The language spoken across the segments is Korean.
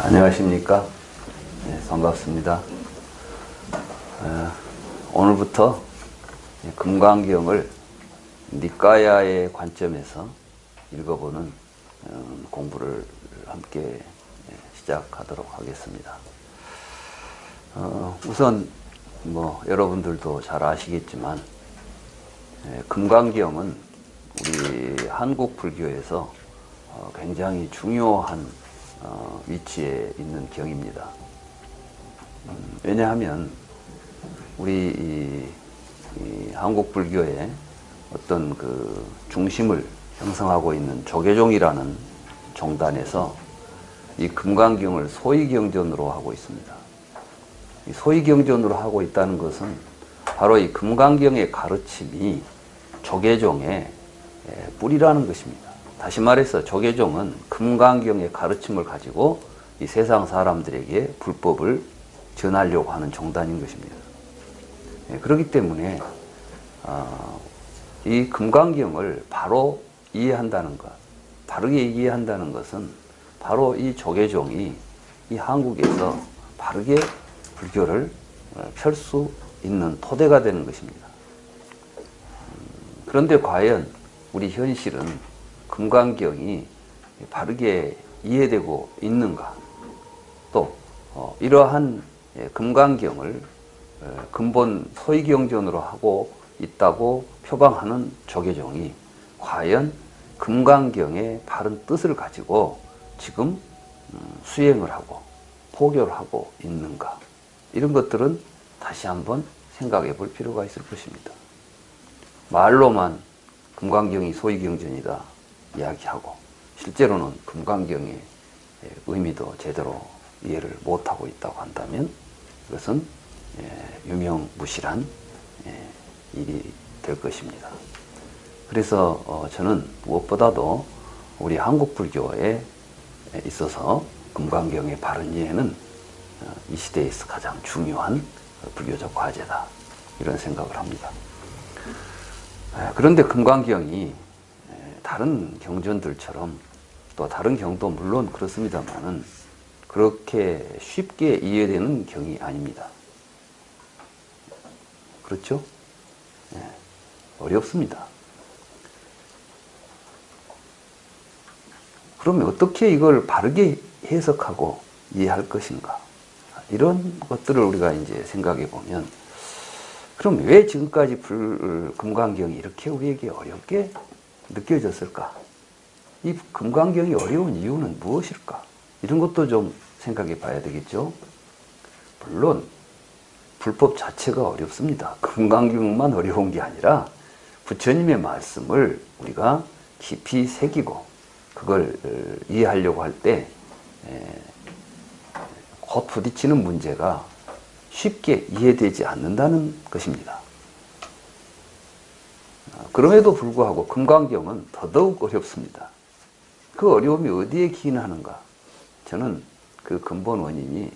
안녕하십니까. 네, 반갑습니다. 오늘부터 금강경을 니까야의 관점에서 읽어보는 공부를 함께 시작하도록 하겠습니다. 우선 여러분들도 잘 아시겠지만 금강경은 우리 한국 불교에서 굉장히 중요한 위치에 있는 경입니다. 왜냐하면 우리 이 한국 불교의 어떤 그 중심을 형성하고 있는 조계종이라는 종단에서 이 금강경을 소위경전으로 하고 있습니다. 이 소위경전으로 하고 있다는 것은 바로 이 금강경의 가르침이 조계종의 뿌리라는 것입니다. 다시 말해서 조계종은 금강경의 가르침을 가지고 이 세상 사람들에게 불법을 전하려고 하는 종단인 것입니다. 그렇기 때문에 이 금강경을 바로 이해한다는 것, 바르게 이해한다는 것은 바로 이 조계종이 이 한국에서 바르게 불교를 펼 수 있는 토대가 되는 것입니다. 그런데 과연 우리 현실은 금강경이 바르게 이해되고 있는가? 또 이러한 금강경을 근본 소위경전으로 하고 있다고 표방하는 조계종이 과연 금강경의 바른 뜻을 가지고 지금 수행을 하고 포교를 하고 있는가? 이런 것들은 다시 한번 생각해 볼 필요가 있을 것입니다. 말로만 금강경이 소위경전이다 이야기하고 실제로는 금강경의 의미도 제대로 이해를 못하고 있다고 한다면 이것은 유명무실한 일이 될 것입니다. 그래서 저는 무엇보다도 우리 한국 불교에 있어서 금강경의 바른 이해는 이 시대에서 가장 중요한 불교적 과제다 이런 생각을 합니다. 그런데 금강경이 다른 경전들처럼 또 다른 경도 물론 그렇습니다만은 그렇게 쉽게 이해되는 경이 아닙니다. 그렇죠? 어렵습니다. 그러면 어떻게 이걸 바르게 해석하고 이해할 것인가? 이런 것들을 우리가 이제 생각해 보면 그럼 왜 지금까지 금강경이 이렇게 우리에게 어렵게 느껴졌을까? 이 금강경이 어려운 이유는 무엇일까? 이런 것도 좀 생각해 봐야 되겠죠. 물론 불법 자체가 어렵습니다. 금강경만 어려운 게 아니라 부처님의 말씀을 우리가 깊이 새기고 그걸 이해하려고 할 때 곧 부딪히는 문제가 쉽게 이해되지 않는다는 것입니다. 그럼에도 불구하고 금강경은 더더욱 어렵습니다. 그 어려움이 어디에 기인하는가? 저는 그 근본 원인이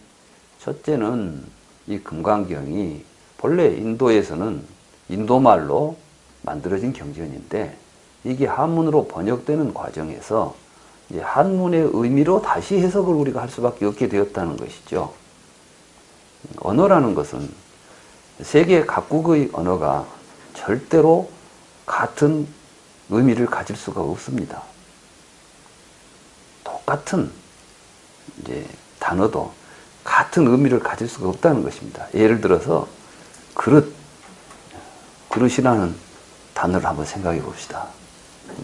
첫째는 이 금강경이 본래 인도에서는 인도말로 만들어진 경전인데 이게 한문으로 번역되는 과정에서 이제 한문의 의미로 다시 해석을 우리가 할 수밖에 없게 되었다는 것이죠. 언어라는 것은 세계 각국의 언어가 절대로 같은 의미를 가질 수가 없습니다. 똑같은 이제 단어도 같은 의미를 가질 수가 없다는 것입니다. 예를 들어서 그릇이라는 단어를 한번 생각해 봅시다.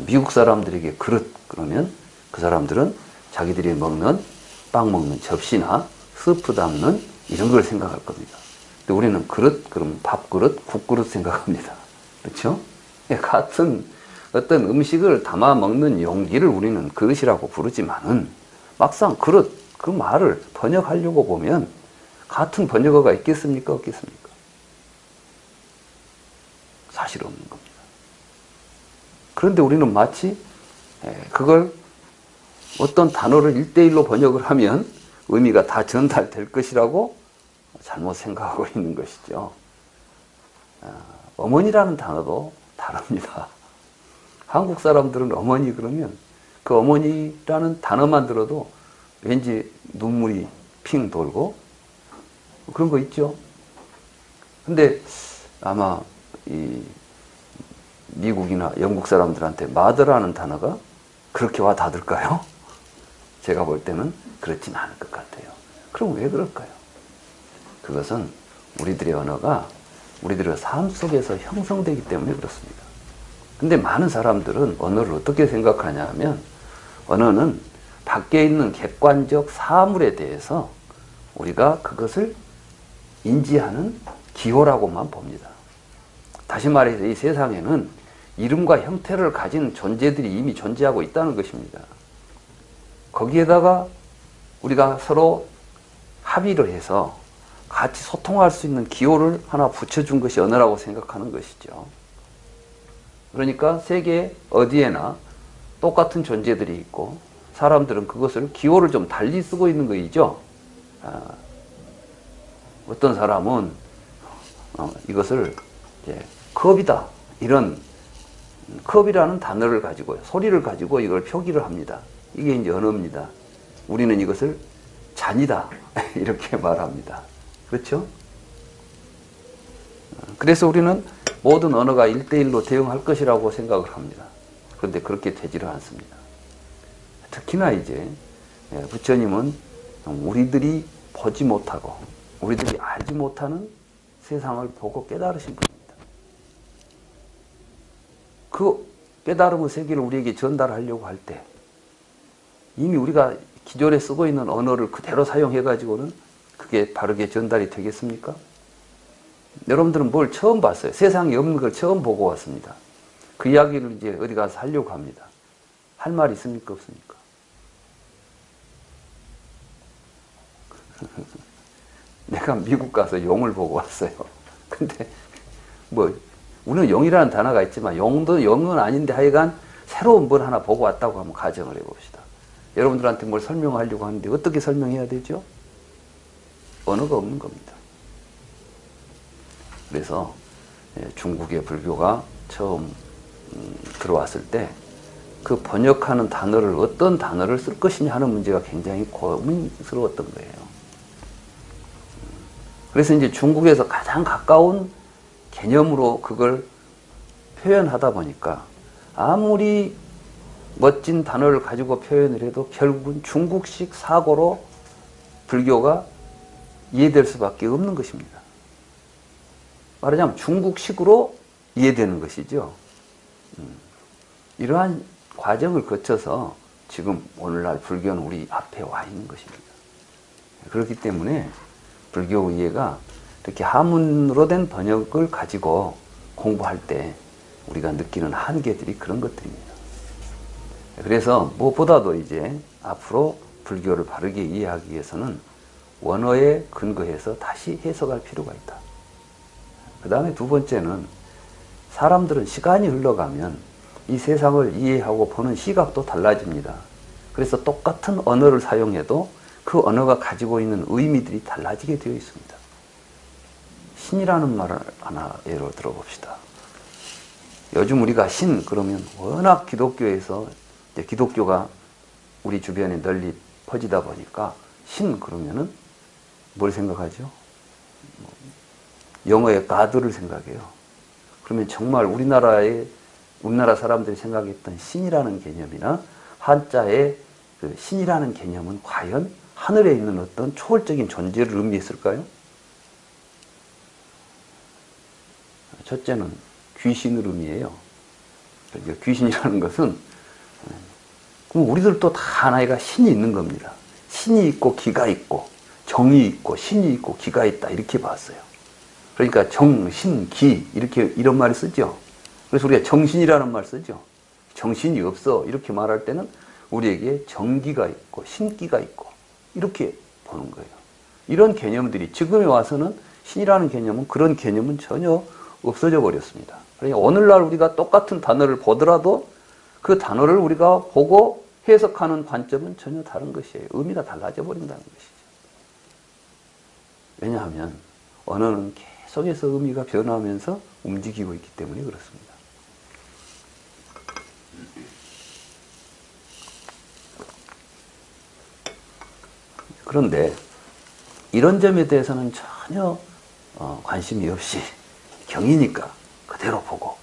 미국 사람들에게 그릇 그러면 그 사람들은 자기들이 먹는 빵 먹는 접시나 스프 담는 이런 걸 생각할 겁니다. 근데 우리는 그릇 그럼 밥그릇, 국그릇 생각합니다. 그렇죠? 같은 어떤 음식을 담아 먹는 용기를 우리는 그릇이라고 부르지만은 막상 그릇 그 말을 번역하려고 보면 같은 번역어가 있겠습니까? 없겠습니까? 사실 없는 겁니다. 그런데 우리는 마치 그걸 어떤 단어를 1대1로 번역을 하면 의미가 다 전달될 것이라고 잘못 생각하고 있는 것이죠. 어머니라는 단어도 다릅니다. 한국 사람들은 어머니 그러면 그 어머니라는 단어만 들어도 왠지 눈물이 핑 돌고 그런 거 있죠. 근데 아마 이 미국이나 영국 사람들한테 마더라는 단어가 그렇게 와 닿을까요? 제가 볼 때는 그렇진 않을 것 같아요. 그럼 왜 그럴까요? 그것은 우리들의 언어가 우리들의 삶 속에서 형성되기 때문에 그렇습니다. 근데 많은 사람들은 언어를 어떻게 생각하냐 하면 언어는 밖에 있는 객관적 사물에 대해서 우리가 그것을 인지하는 기호라고만 봅니다. 다시 말해서 이 세상에는 이름과 형태를 가진 존재들이 이미 존재하고 있다는 것입니다. 거기에다가 우리가 서로 합의를 해서 같이 소통할 수 있는 기호를 하나 붙여준 것이 언어라고 생각하는 것이죠. 그러니까 세계 어디에나 똑같은 존재들이 있고 사람들은 그것을 기호를 좀 달리 쓰고 있는 것이죠. 어떤 사람은 이것을 이제 컵이다 이런 컵이라는 단어를 가지고 소리를 가지고 이걸 표기를 합니다. 이게 이제 언어입니다. 우리는 이것을 잔이다 이렇게 말합니다. 그렇죠? 그래서 우리는 모든 언어가 1대1로 대응할 것이라고 생각을 합니다. 그런데 그렇게 되지를 않습니다. 특히나 이제 부처님은 우리들이 보지 못하고 우리들이 알지 못하는 세상을 보고 깨달으신 분입니다. 그 깨달음의 세계를 우리에게 전달하려고 할 때 이미 우리가 기존에 쓰고 있는 언어를 그대로 사용해가지고는 그게 바르게 전달이 되겠습니까? 여러분들은 뭘 처음 봤어요? 세상에 없는 걸 처음 보고 왔습니다. 그 이야기를 이제 어디 가서 하려고 합니다. 할 말 있습니까? 없습니까? 내가 미국 가서 용을 보고 왔어요. 근데 우리는 용이라는 단어가 있지만 용은 아닌데 하여간 새로운 뭘 하나 보고 왔다고 한번 가정을 해봅시다. 여러분들한테 뭘 설명하려고 하는데 어떻게 설명해야 되죠? 언어가 없는 겁니다. 그래서 중국의 불교가 처음 들어왔을 때 그 번역하는 단어를 어떤 단어를 쓸 것이냐 하는 문제가 굉장히 고민스러웠던 거예요. 그래서 이제 중국에서 가장 가까운 개념으로 그걸 표현하다 보니까 아무리 멋진 단어를 가지고 표현을 해도 결국은 중국식 사고로 불교가 이해될 수밖에 없는 것입니다. 말하자면 중국식으로 이해되는 것이죠. 이러한 과정을 거쳐서 지금 오늘날 불교는 우리 앞에 와 있는 것입니다. 그렇기 때문에 불교 이해가 이렇게 한문으로 된 번역을 가지고 공부할 때 우리가 느끼는 한계들이 그런 것들입니다. 그래서 무엇보다도 이제 앞으로 불교를 바르게 이해하기 위해서는 원어에 근거해서 다시 해석할 필요가 있다. 그 다음에 두 번째는 사람들은 시간이 흘러가면 이 세상을 이해하고 보는 시각도 달라집니다. 그래서 똑같은 언어를 사용해도 그 언어가 가지고 있는 의미들이 달라지게 되어 있습니다. 신이라는 말을 하나 예로 들어봅시다. 요즘 우리가 신 그러면 워낙 기독교에서 이제 기독교가 우리 주변에 널리 퍼지다 보니까 신 그러면은 뭘 생각하죠? 영어의 God를 생각해요. 그러면 정말 우리나라 사람들이 생각했던 신이라는 개념이나 한자의 그 신이라는 개념은 과연 하늘에 있는 어떤 초월적인 존재를 의미했을까요? 첫째는 귀신을 의미해요. 그러니까 귀신이라는 것은 그럼 우리들도 다 하나가 신이 있는 겁니다. 신이 있고 기가 있고 정이 있고 신이 있고 기가 있다 이렇게 봤어요. 그러니까 정, 신, 기 이런 말을 쓰죠. 그래서 우리가 정신이라는 말 쓰죠. 정신이 없어 이렇게 말할 때는 우리에게 정기가 있고 신기가 있고 이렇게 보는 거예요. 이런 개념들이 지금에 와서는 신이라는 개념은 그런 개념은 전혀 없어져 버렸습니다. 그러니까 오늘날 우리가 똑같은 단어를 보더라도 그 단어를 우리가 보고 해석하는 관점은 전혀 다른 것이에요. 의미가 달라져 버린다는 것이죠. 왜냐하면 언어는 계속해서 의미가 변화하면서 움직이고 있기 때문에 그렇습니다. 그런데 이런 점에 대해서는 전혀 관심이 없이 경이니까 그대로 보고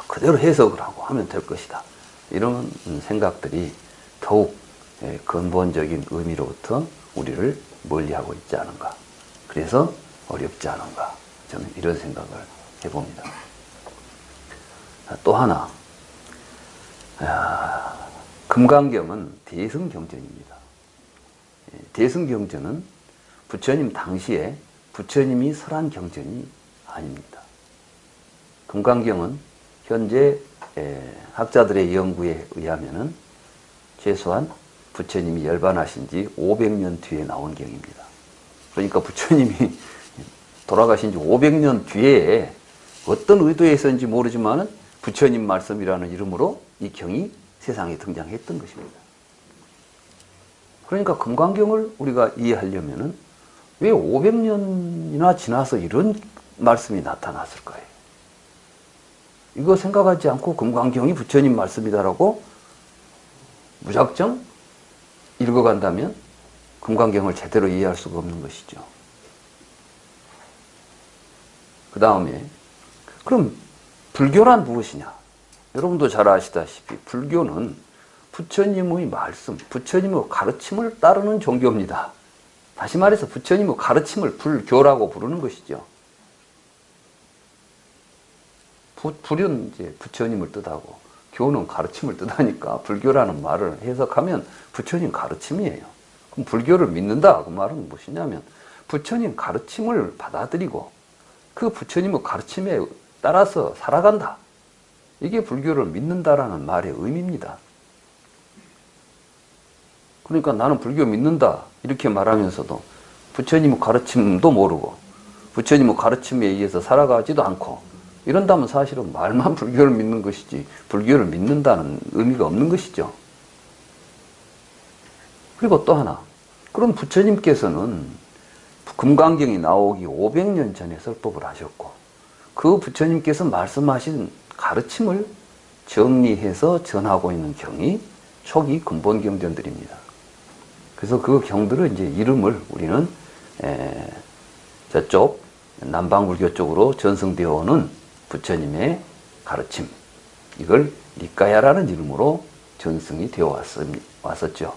그대로 해석을 하고 하면 될 것이다. 이런 생각들이 더욱 근본적인 의미로부터 우리를 멀리하고 있지 않은가. 그래서 어렵지 않은가. 저는 이런 생각을 해봅니다. 또 하나, 금강경은 대승경전입니다. 대승경전은 부처님 당시에 부처님이 설한 경전이 아닙니다. 금강경은 현재 학자들의 연구에 의하면은 최소한 부처님이 열반하신 지 500년 뒤에 나온 경입니다. 그러니까 부처님이 돌아가신 지 500년 뒤에 어떤 의도에서인지 모르지만은 부처님 말씀이라는 이름으로 이 경이 세상에 등장했던 것입니다. 그러니까 금강경을 우리가 이해하려면은 왜 500년이나 지나서 이런 말씀이 나타났을까요? 이거 생각하지 않고 금강경이 부처님 말씀이다라고 무작정 읽어간다면 금강경을 제대로 이해할 수가 없는 것이죠. 그 다음에 그럼 불교란 무엇이냐? 여러분도 잘 아시다시피 불교는 부처님의 말씀, 부처님의 가르침을 따르는 종교입니다. 다시 말해서 부처님의 가르침을 불교라고 부르는 것이죠. 불은 이제 부처님을 뜻하고 교는 가르침을 뜻하니까 불교라는 말을 해석하면 부처님 가르침이에요. 그럼 불교를 믿는다 그 말은 무엇이냐면 부처님 가르침을 받아들이고 그 부처님의 가르침에 따라서 살아간다. 이게 불교를 믿는다라는 말의 의미입니다. 그러니까 나는 불교 믿는다 이렇게 말하면서도 부처님의 가르침도 모르고 부처님의 가르침에 의해서 살아가지도 않고 이런다면 사실은 말만 불교를 믿는 것이지 불교를 믿는다는 의미가 없는 것이죠. 그리고 또 하나, 그럼 부처님께서는 금강경이 나오기 500년 전에 설법을 하셨고 그 부처님께서 말씀하신 가르침을 정리해서 전하고 있는 경이 초기 근본경전들입니다. 그래서 그 경들을 이제 이름을 우리는 저쪽 남방불교 쪽으로 전승되어 오는 부처님의 가르침, 이걸 니까야라는 이름으로 전승이 되어 왔었죠.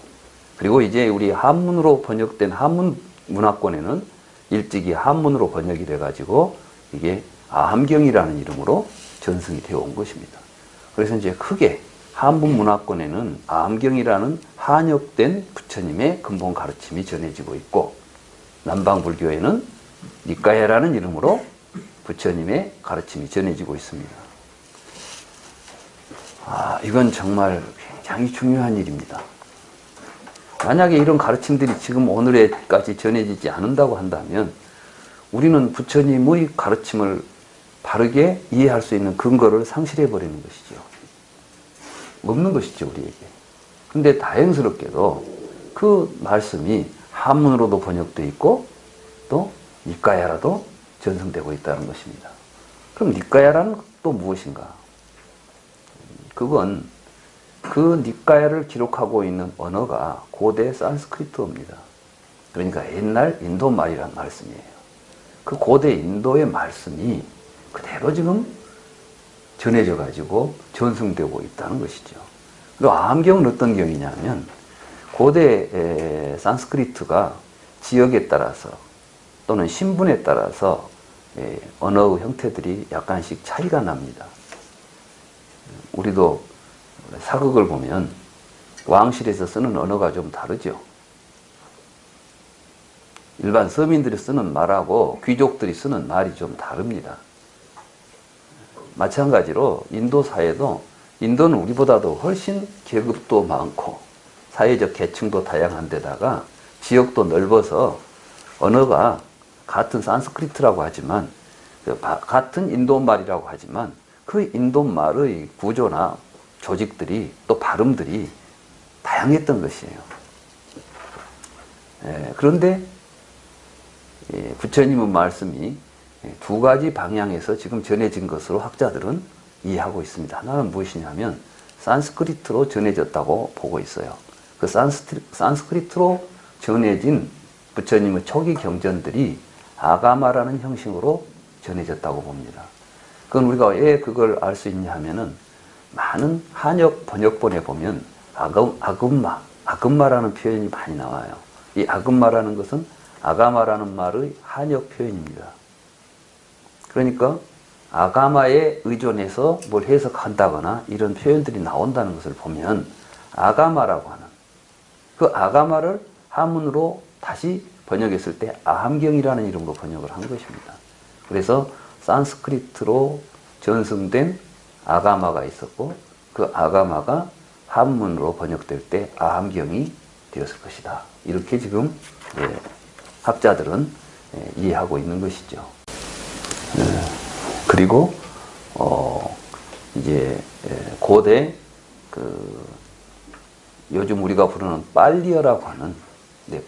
그리고 이제 우리 한문으로 번역된 한문 문화권에는 일찍이 한문으로 번역이 돼가지고 이게 아함경이라는 이름으로 전승이 되어 온 것입니다. 그래서 이제 크게 한문 문화권에는 아함경이라는 한역된 부처님의 근본 가르침이 전해지고 있고 남방불교에는 니까야라는 이름으로 부처님의 가르침이 전해지고 있습니다. 이건 정말 굉장히 중요한 일입니다. 만약에 이런 가르침들이 지금 오늘에까지 전해지지 않는다고 한다면 우리는 부처님의 가르침을 바르게 이해할 수 있는 근거를 상실해버리는 것이죠. 없는 것이죠, 우리에게. 근데 다행스럽게도 그 말씀이 한문으로도 번역되어 있고 또 니까야라도 전승되고 있다는 것입니다. 그럼 니까야라는 또 무엇인가? 그건 그 니까야를 기록하고 있는 언어가 고대 산스크리트어입니다. 그러니까 옛날 인도 말이란 말씀이에요. 그 고대 인도의 말씀이 그대로 지금 전해져 가지고 전승되고 있다는 것이죠. 그리고 아함경은 어떤 경이냐면 고대 산스크리트가 지역에 따라서 또는 신분에 따라서 언어의 형태들이 약간씩 차이가 납니다. 우리도 사극을 보면 왕실에서 쓰는 언어가 좀 다르죠. 일반 서민들이 쓰는 말하고 귀족들이 쓰는 말이 좀 다릅니다. 마찬가지로 인도 사회도 인도는 우리보다도 훨씬 계급도 많고 사회적 계층도 다양한 데다가 지역도 넓어서 언어가 같은 산스크리트라고 하지만 같은 인도말이라고 하지만 그 인도말의 구조나 조직들이 또 발음들이 다양했던 것이에요. 그런데 부처님의 말씀이 두 가지 방향에서 지금 전해진 것으로 학자들은 이해하고 있습니다. 하나는 무엇이냐면 산스크리트로 전해졌다고 보고 있어요. 그 산스크리트로 전해진 부처님의 초기 경전들이 아가마라는 형식으로 전해졌다고 봅니다. 그건 우리가 왜 그걸 알 수 있냐 하면은 많은 한역 번역본에 보면 아금마라는 표현이 많이 나와요. 이 아금마라는 것은 아가마라는 말의 한역 표현입니다. 그러니까 아가마에 의존해서 뭘 해석한다거나 이런 표현들이 나온다는 것을 보면 아가마라고 하는 그 아가마를 한문으로 다시 번역했을 때 아함경이라는 이름으로 번역을 한 것입니다. 그래서 산스크리트로 전승된 아가마가 있었고 그 아가마가 한문으로 번역될 때 아함경이 되었을 것이다. 이렇게 지금 학자들은 이해하고 있는 것이죠. 그리고 이제 고대 요즘 우리가 부르는 빨리어라고 하는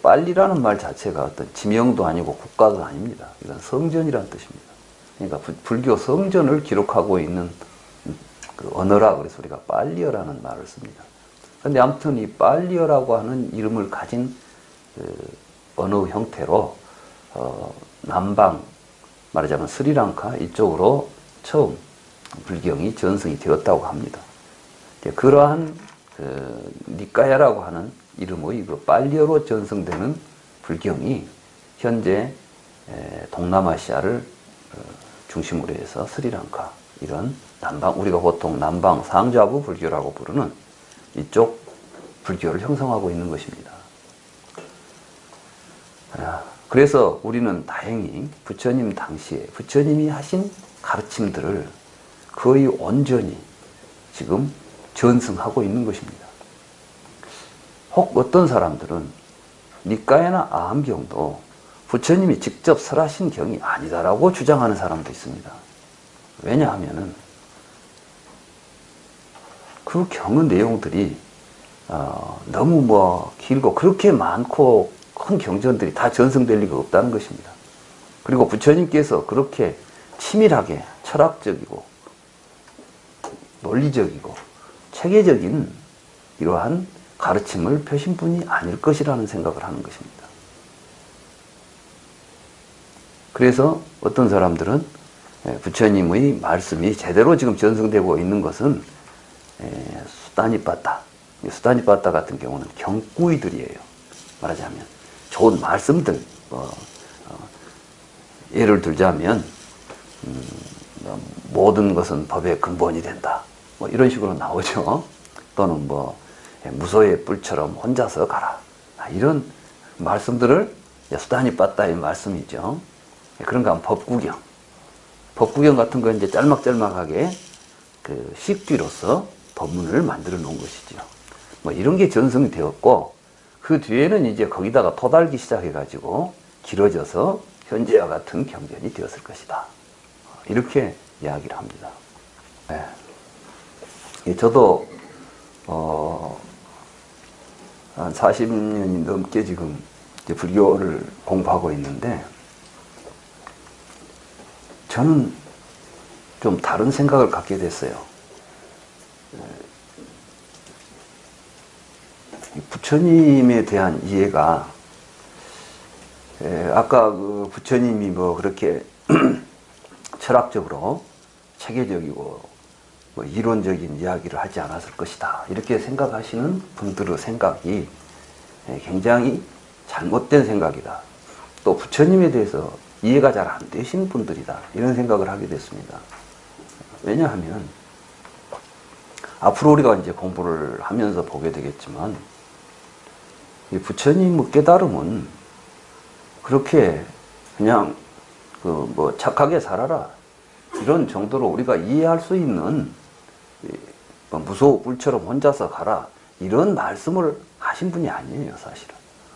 빨리라는 말 자체가 어떤 지명도 아니고 국가도 아닙니다. 이건 성전이라는 뜻입니다. 그러니까 불교 성전을 기록하고 있는 그 언어라 그래서 우리가 빨리어라는 말을 씁니다. 그런데 아무튼 이 빨리어라고 하는 이름을 가진 언어 형태로 남방 말하자면 스리랑카 이쪽으로 처음 불경이 전승이 되었다고 합니다. 그러한 니까야라고 하는 이름의 그 빨리어로 전승되는 불경이 현재 동남아시아를 중심으로 해서 스리랑카 이런 남방 우리가 보통 남방 상좌부 불교라고 부르는 이쪽 불교를 형성하고 있는 것입니다. 그래서 우리는 다행히 부처님 당시에 부처님이 하신 가르침들을 거의 온전히 지금 전승하고 있는 것입니다. 혹 어떤 사람들은 니까야나 아함경도 부처님이 직접 설하신 경이 아니다라고 주장하는 사람도 있습니다. 왜냐하면은 그 경의 내용들이 너무 길고 그렇게 많고 큰 경전들이 다 전승될 리가 없다는 것입니다. 그리고 부처님께서 그렇게 치밀하게 철학적이고 논리적이고 체계적인 이러한 가르침을 펴신 분이 아닐 것이라는 생각을 하는 것입니다. 그래서 어떤 사람들은 부처님의 말씀이 제대로 지금 전승되고 있는 것은 수다니빠따, 수다니빠따 같은 경우는 경구이들이에요. 말하자면 좋은 말씀들, 예를 들자면 모든 것은 법의 근본이 된다. 이런 식으로 나오죠. 또는 무소의 뿔처럼 혼자서 가라. 이런 말씀들을 수다니빠따의 말씀이죠. 그런가 하면 법구경. 법구경 같은 거 이제 짤막짤막하게 그 식귀로서 법문을 만들어 놓은 것이죠. 이런 게 전승이 되었고, 그 뒤에는 이제 거기다가 토달기 시작해가지고 길어져서 현재와 같은 경전이 되었을 것이다. 이렇게 이야기를 합니다. 저도 한 40년이 넘게 지금 이제 불교를 공부하고 있는데 저는 좀 다른 생각을 갖게 됐어요. 부처님에 대한 이해가 아까 그 부처님이 그렇게 철학적으로 체계적이고 이론적인 이야기를 하지 않았을 것이다. 이렇게 생각하시는 분들의 생각이 굉장히 잘못된 생각이다. 또 부처님에 대해서 이해가 잘 안 되신 분들이다. 이런 생각을 하게 됐습니다. 왜냐하면 앞으로 우리가 이제 공부를 하면서 보게 되겠지만 이 부처님의 깨달음은 그렇게 그냥 착하게 살아라 이런 정도로 우리가 이해할 수 있는 무소 뿔처럼 혼자서 가라 이런 말씀을 하신 분이 아니에요. 사실은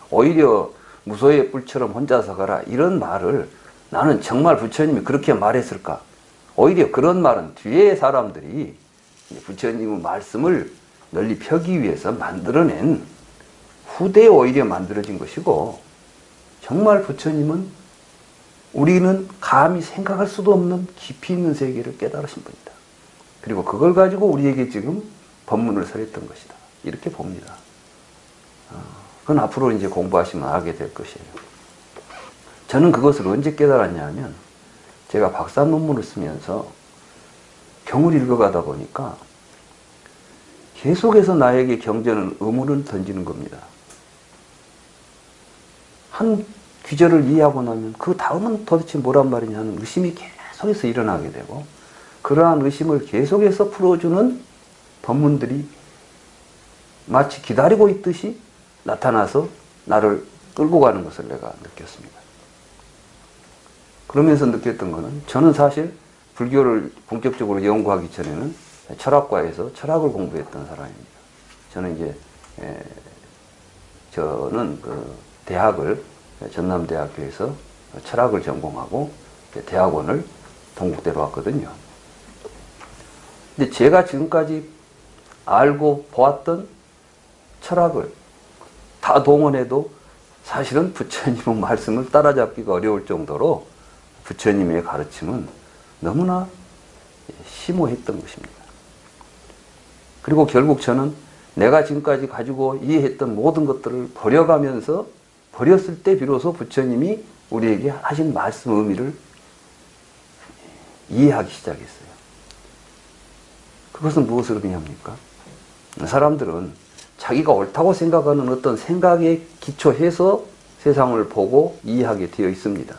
오히려 무소의 뿔처럼 혼자서 가라 이런 말을 나는 정말 부처님이 그렇게 말했을까? 오히려 그런 말은 뒤에 사람들이 부처님의 말씀을 널리 펴기 위해서 만들어낸 후대에 오히려 만들어진 것이고, 정말 부처님은 우리는 감히 생각할 수도 없는 깊이 있는 세계를 깨달으신 분이다. 그리고 그걸 가지고 우리에게 지금 법문을 설했던 것이다. 이렇게 봅니다. 그건 앞으로 이제 공부하시면 알게 될 것이에요. 저는 그것을 언제 깨달았냐 하면 제가 박사 논문을 쓰면서 경을 읽어가다 보니까 계속해서 나에게 경전은 의문을 던지는 겁니다. 한 귀절을 이해하고 나면 그 다음은 도대체 뭐란 말이냐 하는 의심이 계속해서 일어나게 되고, 그러한 의심을 계속해서 풀어주는 법문들이 마치 기다리고 있듯이 나타나서 나를 끌고 가는 것을 내가 느꼈습니다. 그러면서 느꼈던 것은, 저는 사실 불교를 본격적으로 연구하기 전에는 철학과에서 철학을 공부했던 사람입니다. 저는 이제 저는 그 대학을 전남대학교에서 철학을 전공하고 대학원을 동국대로 왔거든요. 근데 제가 지금까지 알고 보았던 철학을 다 동원해도 사실은 부처님의 말씀을 따라잡기가 어려울 정도로 부처님의 가르침은 너무나 심오했던 것입니다. 그리고 결국 저는 내가 지금까지 가지고 이해했던 모든 것들을 버려가면서, 버렸을 때 비로소 부처님이 우리에게 하신 말씀 의미를 이해하기 시작했어요. 그것은 무엇을 의미합니까? 사람들은 자기가 옳다고 생각하는 어떤 생각에 기초해서 세상을 보고 이해하게 되어 있습니다.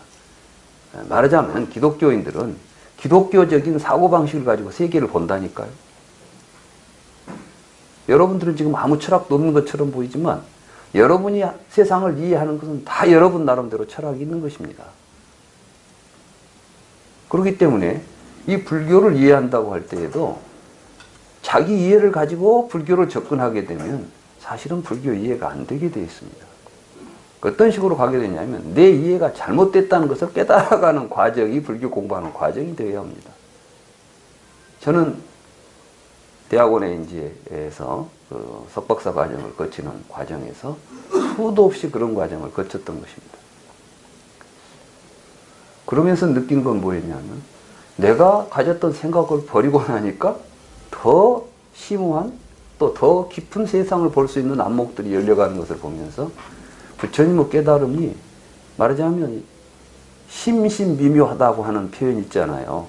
말하자면 기독교인들은 기독교적인 사고방식을 가지고 세계를 본다니까요. 여러분들은 지금 아무 철학도 없는 것처럼 보이지만 여러분이 세상을 이해하는 것은 다 여러분 나름대로 철학이 있는 것입니다. 그렇기 때문에 이 불교를 이해한다고 할 때에도 자기 이해를 가지고 불교를 접근하게 되면 사실은 불교 이해가 안 되게 되어 있습니다. 어떤 식으로 가게 되냐면 내 이해가 잘못됐다는 것을 깨달아가는 과정이 불교 공부하는 과정이 되어야 합니다. 저는 대학원에 이제에서 그 석박사 과정을 거치는 과정에서 수도 없이 그런 과정을 거쳤던 것입니다. 그러면서 느낀 건 뭐였냐면 내가 가졌던 생각을 버리고 나니까 더 심오한 또 더 깊은 세상을 볼 수 있는 안목들이 열려가는 것을 보면서 부처님의 깨달음이 말하자면 심심미묘하다고 하는 표현 있잖아요.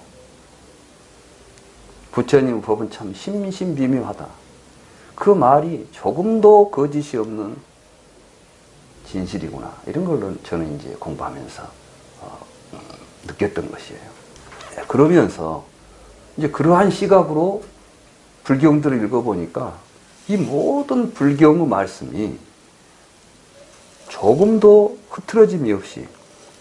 부처님의 법은 참 심심미묘하다. 그 말이 조금도 거짓이 없는 진실이구나. 이런 걸 저는 이제 공부하면서 느꼈던 것이에요. 그러면서 이제 그러한 시각으로 불경들을 읽어보니까 이 모든 불경의 말씀이 조금도 흐트러짐이 없이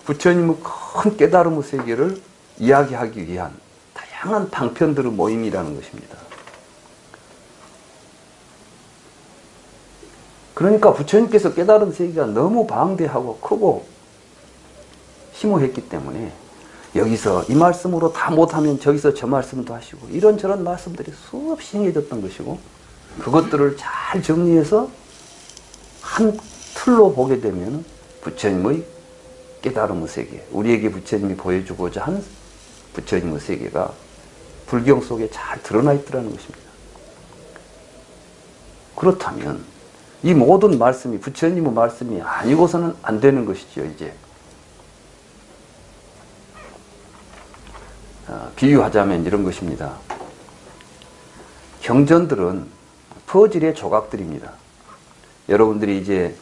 부처님의 큰 깨달음의 세계를 이야기하기 위한 다양한 방편들의 모임이라는 것입니다. 그러니까 부처님께서 깨달은 세계가 너무 방대하고 크고 심오했기 때문에 여기서 이 말씀으로 다 못하면 저기서 저 말씀도 하시고 이런저런 말씀들이 수없이 행해졌던 것이고, 그것들을 잘 정리해서 한 틀로 보게 되면 부처님의 깨달음의 세계, 우리에게 부처님이 보여주고자 한 부처님의 세계가 불경 속에 잘 드러나 있더라는 것입니다. 그렇다면 이 모든 말씀이 부처님의 말씀이 아니고서는 안 되는 것이죠. 이제 비유하자면 이런 것입니다. 경전들은 퍼즐의 조각들입니다. 여러분들이 이제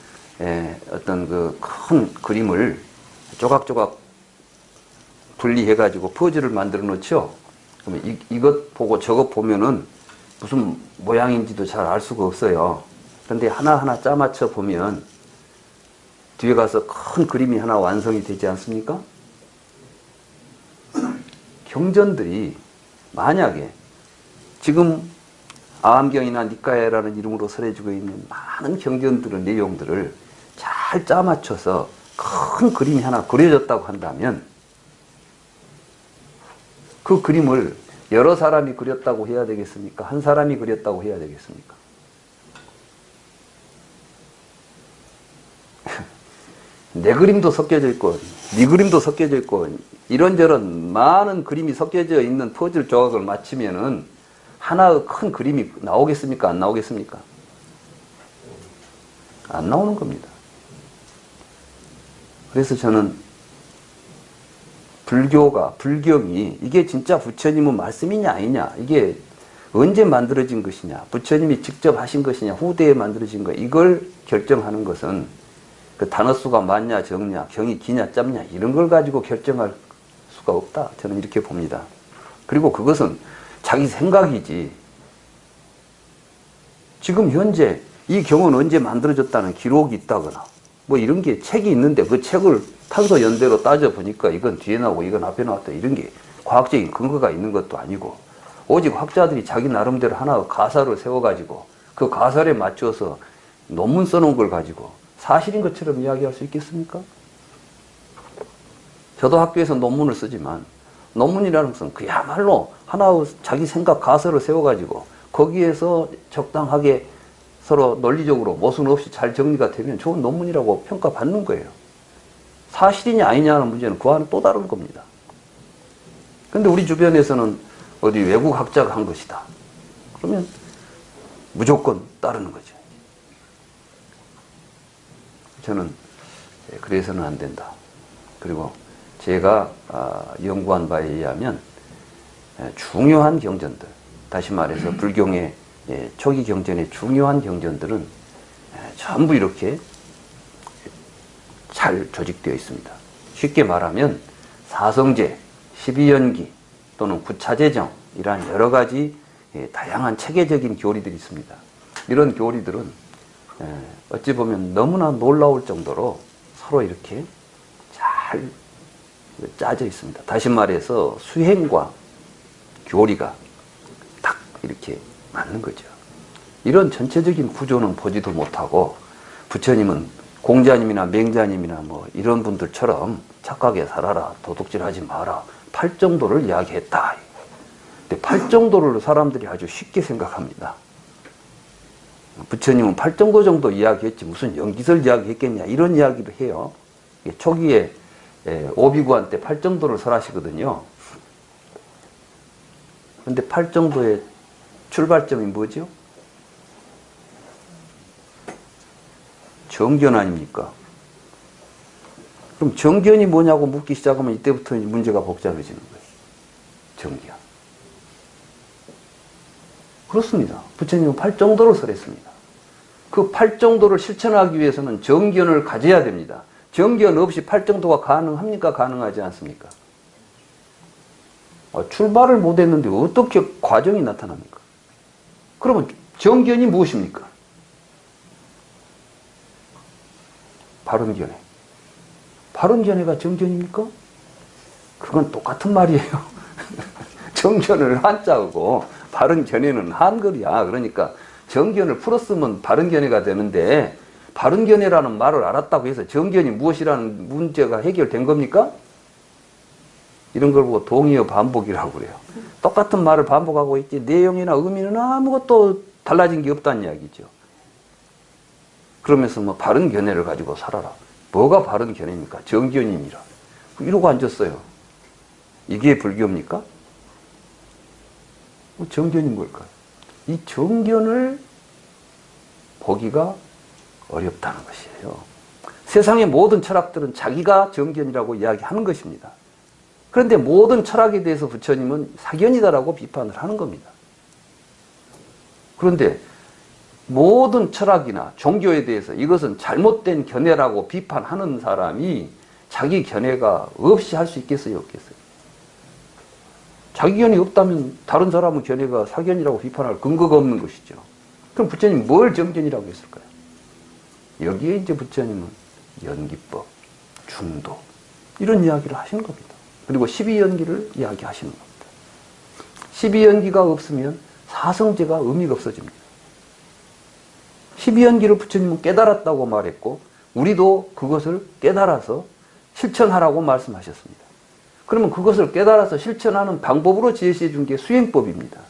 어떤 그 큰 그림을 조각조각 분리해가지고 퍼즐을 만들어 놓죠. 그러면 이것 보고 저것 보면은 무슨 모양인지도 잘 알 수가 없어요. 그런데 하나하나 짜맞춰 보면 뒤에 가서 큰 그림이 하나 완성이 되지 않습니까? 경전들이 만약에 지금 아함경이나 니까야라는 이름으로 설해지고 있는 많은 경전들의 내용들을 잘 짜맞춰서 큰 그림이 하나 그려졌다고 한다면 그 그림을 여러 사람이 그렸다고 해야 되겠습니까? 한 사람이 그렸다고 해야 되겠습니까? 내 그림도 섞여져 있고 네 그림도 섞여져 있고 이런저런 많은 그림이 섞여져 있는 퍼즐 조각을 맞추면은 하나의 큰 그림이 나오겠습니까? 안 나오겠습니까? 안 나오는 겁니다. 그래서 저는 불경이 이게 진짜 부처님의 말씀이냐 아니냐, 이게 언제 만들어진 것이냐, 부처님이 직접 하신 것이냐, 후대에 만들어진 것, 이걸 결정하는 것은 그 단어 수가 많냐 적냐, 경이 기냐 짧냐, 이런 걸 가지고 결정할 수가 없다. 저는 이렇게 봅니다. 그리고 그것은 자기 생각이지, 지금 현재 이 경은 언제 만들어졌다는 기록이 있다거나 뭐 이런 게 책이 있는데 그 책을 탄소 연대로 따져보니까 이건 뒤에 나오고 이건 앞에 나왔다, 이런 게 과학적인 근거가 있는 것도 아니고, 오직 학자들이 자기 나름대로 하나 가설을 세워가지고 그 가설에 맞춰서 논문 써놓은 걸 가지고 사실인 것처럼 이야기할 수 있겠습니까? 저도 학교에서 논문을 쓰지만 논문이라는 것은 그야말로 하나의 자기 생각 가설을 세워가지고 거기에서 적당하게 서로 논리적으로 모순 없이 잘 정리가 되면 좋은 논문이라고 평가받는 거예요. 사실이냐 아니냐는 문제는 그와는 또 다른 겁니다. 근데 우리 주변에서는 어디 외국 학자가 한 것이다, 그러면 무조건 따르는 거죠. 저는 그래서는 안 된다. 그리고 제가 연구한 바에 의하면 중요한 경전들, 다시 말해서 불경의 초기 경전의 중요한 경전들은 전부 이렇게 잘 조직되어 있습니다. 쉽게 말하면 사성제, 12연기 또는 구차재정이란 여러 가지 다양한 체계적인 교리들이 있습니다. 이런 교리들은 어찌 보면 너무나 놀라울 정도로 서로 이렇게 잘 짜져 있습니다. 다시 말해서 수행과 교리가 딱 이렇게 맞는 거죠. 이런 전체적인 구조는 보지도 못하고 부처님은 공자님이나 맹자님이나 뭐 이런 분들처럼 착하게 살아라, 도둑질하지 마라, 팔정도를 이야기했다. 근데 팔정도를 사람들이 아주 쉽게 생각합니다. 부처님은 팔정도 정도 이야기했지 무슨 연기설 이야기했겠냐, 이런 이야기를 해요. 초기에 오비구한 때 팔정도를 설하시거든요. 그런데 팔정도의 출발점이 뭐죠? 정견 아닙니까? 그럼 정견이 뭐냐고 묻기 시작하면 이때부터 문제가 복잡해지는 거예요. 정견. 그렇습니다. 부처님은 팔정도를 설했습니다. 그 팔정도를 실천하기 위해서는 정견을 가져야 됩니다. 정견 없이 팔정도가 가능합니까? 가능하지 않습니까? 출발을 못했는데 어떻게 과정이 나타납니까? 그러면 정견이 무엇입니까? 바른견해. 바른견해가 정견입니까? 그건 똑같은 말이에요. 정견을 한자고 바른견해는 한글이야. 그러니까 정견을 풀었으면 바른견해가 되는데 바른견해라는 말을 알았다고 해서 정견이 무엇이라는 문제가 해결된 겁니까? 이런 걸 보고 동의어 반복이라고 그래요. 똑같은 말을 반복하고 있지 내용이나 의미는 아무것도 달라진 게 없다는 이야기죠. 그러면서 뭐 바른 견해를 가지고 살아라. 뭐가 바른 견해입니까? 정견이니라. 이러고 앉았어요. 이게 불교입니까? 정견이 뭘까요? 이 정견을 보기가 어렵다는 것이에요. 세상의 모든 철학들은 자기가 정견이라고 이야기하는 것입니다. 그런데 모든 철학에 대해서 부처님은 사견이다라고 비판을 하는 겁니다. 그런데 모든 철학이나 종교에 대해서 이것은 잘못된 견해라고 비판하는 사람이 자기 견해가 없이 할 수 있겠어요, 없겠어요? 자기 견해 없다면 다른 사람의 견해가 사견이라고 비판할 근거가 없는 것이죠. 그럼 부처님 뭘 정견이라고 했을까요? 여기에 이제 부처님은 연기법, 중도 이런 이야기를 하시는 겁니다. 그리고 12연기를 이야기하시는 겁니다. 12연기가 없으면 사성제가 의미가 없어집니다. 12연기를 부처님은 깨달았다고 말했고 우리도 그것을 깨달아서 실천하라고 말씀하셨습니다. 그러면 그것을 깨달아서 실천하는 방법으로 제시해 준 게 수행법입니다.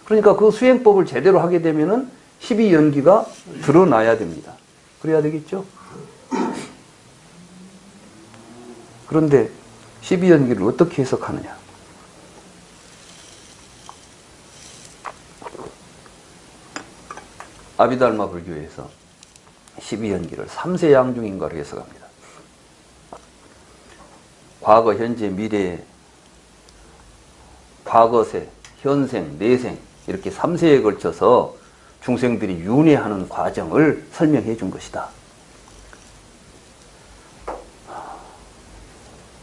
그러니까 그 수행법을 제대로 하게 되면은 12연기가 드러나야 됩니다. 그래야 되겠죠? 그런데 12연기를 어떻게 해석하느냐? 아비달마 불교에서 12연기를 3세 양중인가로 해석합니다. 과거, 현재, 미래, 과거세, 현생, 내생 이렇게 3세에 걸쳐서 중생들이 윤회하는 과정을 설명해 준 것이다.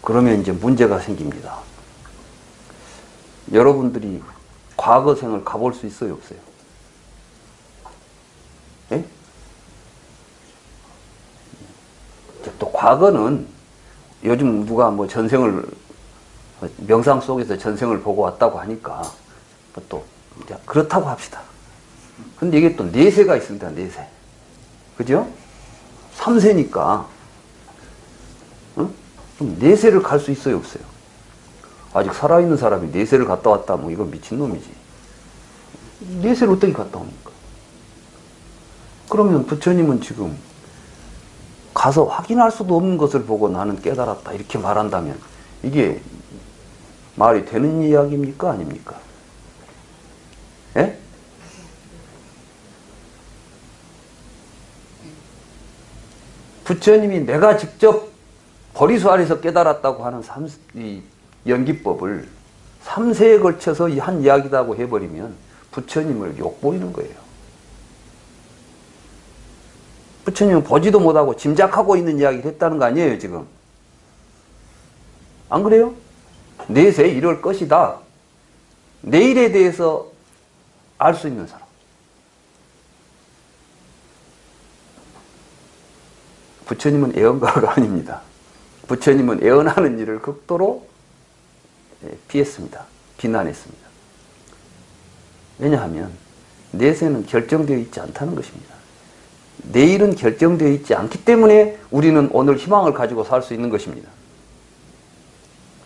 그러면 이제 문제가 생깁니다. 여러분들이 과거생을 가볼 수 있어요, 없어요? 예? 또 과거는 요즘 누가 뭐 전생을 명상 속에서 전생을 보고 왔다고 하니까 또 이제 그렇다고 합시다. 근데 이게 또 내세가 있습니다. 내세. 그죠? 3세니까 응? 그럼 내세를 갈 수 있어요, 없어요? 아직 살아있는 사람이 내세를 갔다 왔다 뭐 이건 미친놈이지. 내세를 어떻게 갔다 옵니까? 그러면 부처님은 지금 가서 확인할 수도 없는 것을 보고 나는 깨달았다 이렇게 말한다면 이게 말이 되는 이야기입니까? 아닙니까? 예? 부처님이 내가 직접 보리수 아래서 깨달았다고 하는 이 연기법을 3세에 걸쳐서 한 이야기다고 해버리면 부처님을 욕보이는 거예요. 부처님은 보지도 못하고 짐작하고 있는 이야기를 했다는 거 아니에요, 지금? 안 그래요? 내세 이럴 것이다. 내일에 대해서 알 수 있는 사람. 부처님은 애언가가 아닙니다. 부처님은 애언하는 일을 극도로 피했습니다. 비난했습니다. 왜냐하면 내세는 결정되어 있지 않다는 것입니다. 내일은 결정되어 있지 않기 때문에 우리는 오늘 희망을 가지고 살 수 있는 것입니다.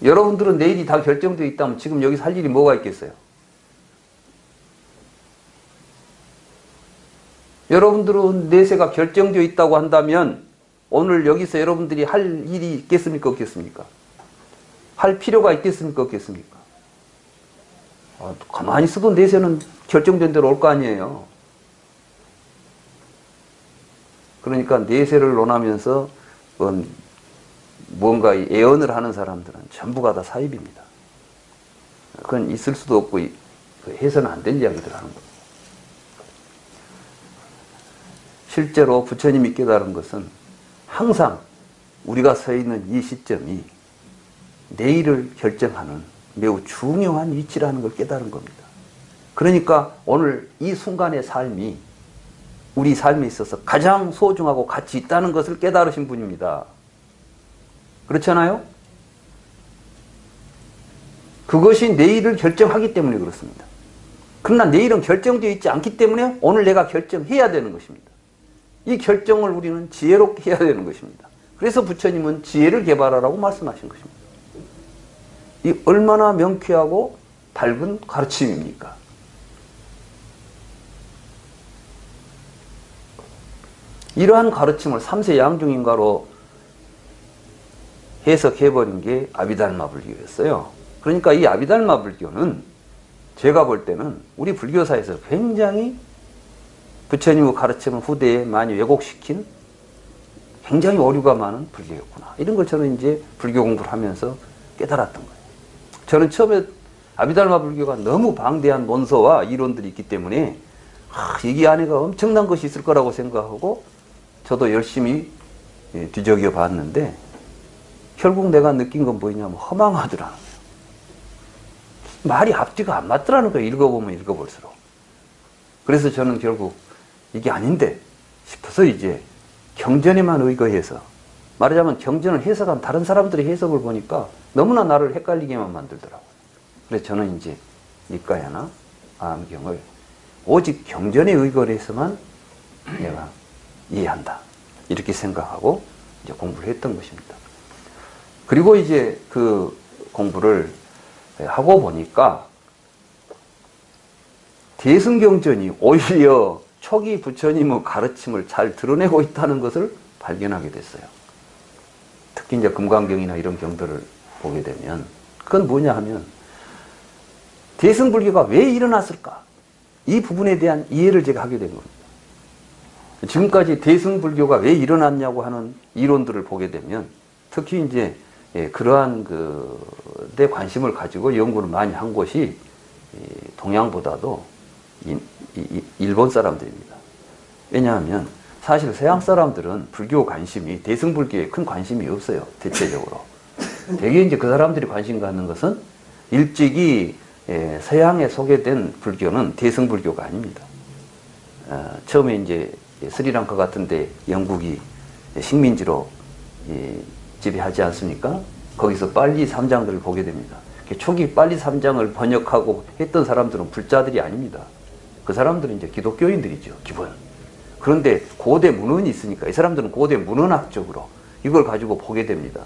여러분들은 내일이 다 결정되어 있다면 지금 여기서 할 일이 뭐가 있겠어요? 여러분들은 내세가 결정되어 있다고 한다면 오늘 여기서 여러분들이 할 일이 있겠습니까? 없겠습니까? 할 필요가 있겠습니까? 없겠습니까? 가만히 있어도 내세는 결정된 대로 올 거 아니에요. 그러니까 내세를 논하면서 뭔가 애언을 하는 사람들은 전부가 다 사입입니다. 그건 있을 수도 없고 해서는 안 될 이야기들 하는 겁니다. 실제로 부처님이 깨달은 것은 항상 우리가 서 있는 이 시점이 내일을 결정하는 매우 중요한 위치라는 걸 깨달은 겁니다. 그러니까 오늘 이 순간의 삶이 우리 삶에 있어서 가장 소중하고 가치 있다는 것을 깨달으신 분입니다. 그렇잖아요? 그것이 내일을 결정하기 때문에 그렇습니다. 그러나 내일은 결정되어 있지 않기 때문에 오늘 내가 결정해야 되는 것입니다. 이 결정을 우리는 지혜롭게 해야 되는 것입니다. 그래서 부처님은 지혜를 개발하라고 말씀하신 것입니다. 이 얼마나 명쾌하고 밝은 가르침입니까? 이러한 가르침을 3세 양중인가로 해석해버린 게 아비달마 불교였어요. 그러니까 이 아비달마 불교는 제가 볼 때는 우리 불교사에서 굉장히 부처님의 가르침을 후대에 많이 왜곡시킨 굉장히 오류가 많은 불교였구나. 이런 걸 저는 이제 불교 공부를 하면서 깨달았던 거예요. 저는 처음에 아비달마 불교가 너무 방대한 논서와 이론들이 있기 때문에 이 안에가 엄청난 것이 있을 거라고 생각하고 저도 열심히 뒤적여 봤는데 결국 내가 느낀 건 뭐냐면 허망하더라는 거예요. 말이 앞뒤가 안 맞더라는 거예요. 읽어보면 읽어볼수록. 그래서 저는 결국 이게 아닌데 싶어서 이제 경전에만 의거해서 말하자면 경전을 해석한 다른 사람들의 해석을 보니까 너무나 나를 헷갈리게만 만들더라고요. 그래서 저는 이제 니까야나 암경을 오직 경전에 의거를 해서만 내가 이해한다. 이렇게 생각하고 이제 공부를 했던 것입니다. 그리고 이제 그 공부를 하고 보니까 대승경전이 오히려 초기 부처님의 가르침을 잘 드러내고 있다는 것을 발견하게 됐어요. 특히 이제 금강경이나 이런 경들을 보게 되면 그건 뭐냐 하면 대승불교가 왜 일어났을까? 이 부분에 대한 이해를 제가 하게 된 겁니다. 지금까지 대승불교가 왜 일어났냐고 하는 이론들을 보게 되면 특히 이제 예, 그러한 데 관심을 가지고 연구를 많이 한 곳이 동양보다도 일본 사람들입니다. 왜냐하면 사실 서양 사람들은 불교 관심이 대승불교에 큰 관심이 없어요. 대체적으로. 대개 이제 그 사람들이 관심 갖는 것은 일찍이 서양에 소개된 불교는 대승불교가 아닙니다. 처음에 이제 스리랑카 같은데 영국이 식민지로 지배하지 않습니까? 거기서 빨리 삼장들을 보게 됩니다. 초기 빨리 삼장을 번역하고 했던 사람들은 불자들이 아닙니다. 그 사람들은 이제 기독교인들이죠, 기본. 그런데 고대 문헌이 있으니까 이 사람들은 고대 문헌학적으로 이걸 가지고 보게 됩니다.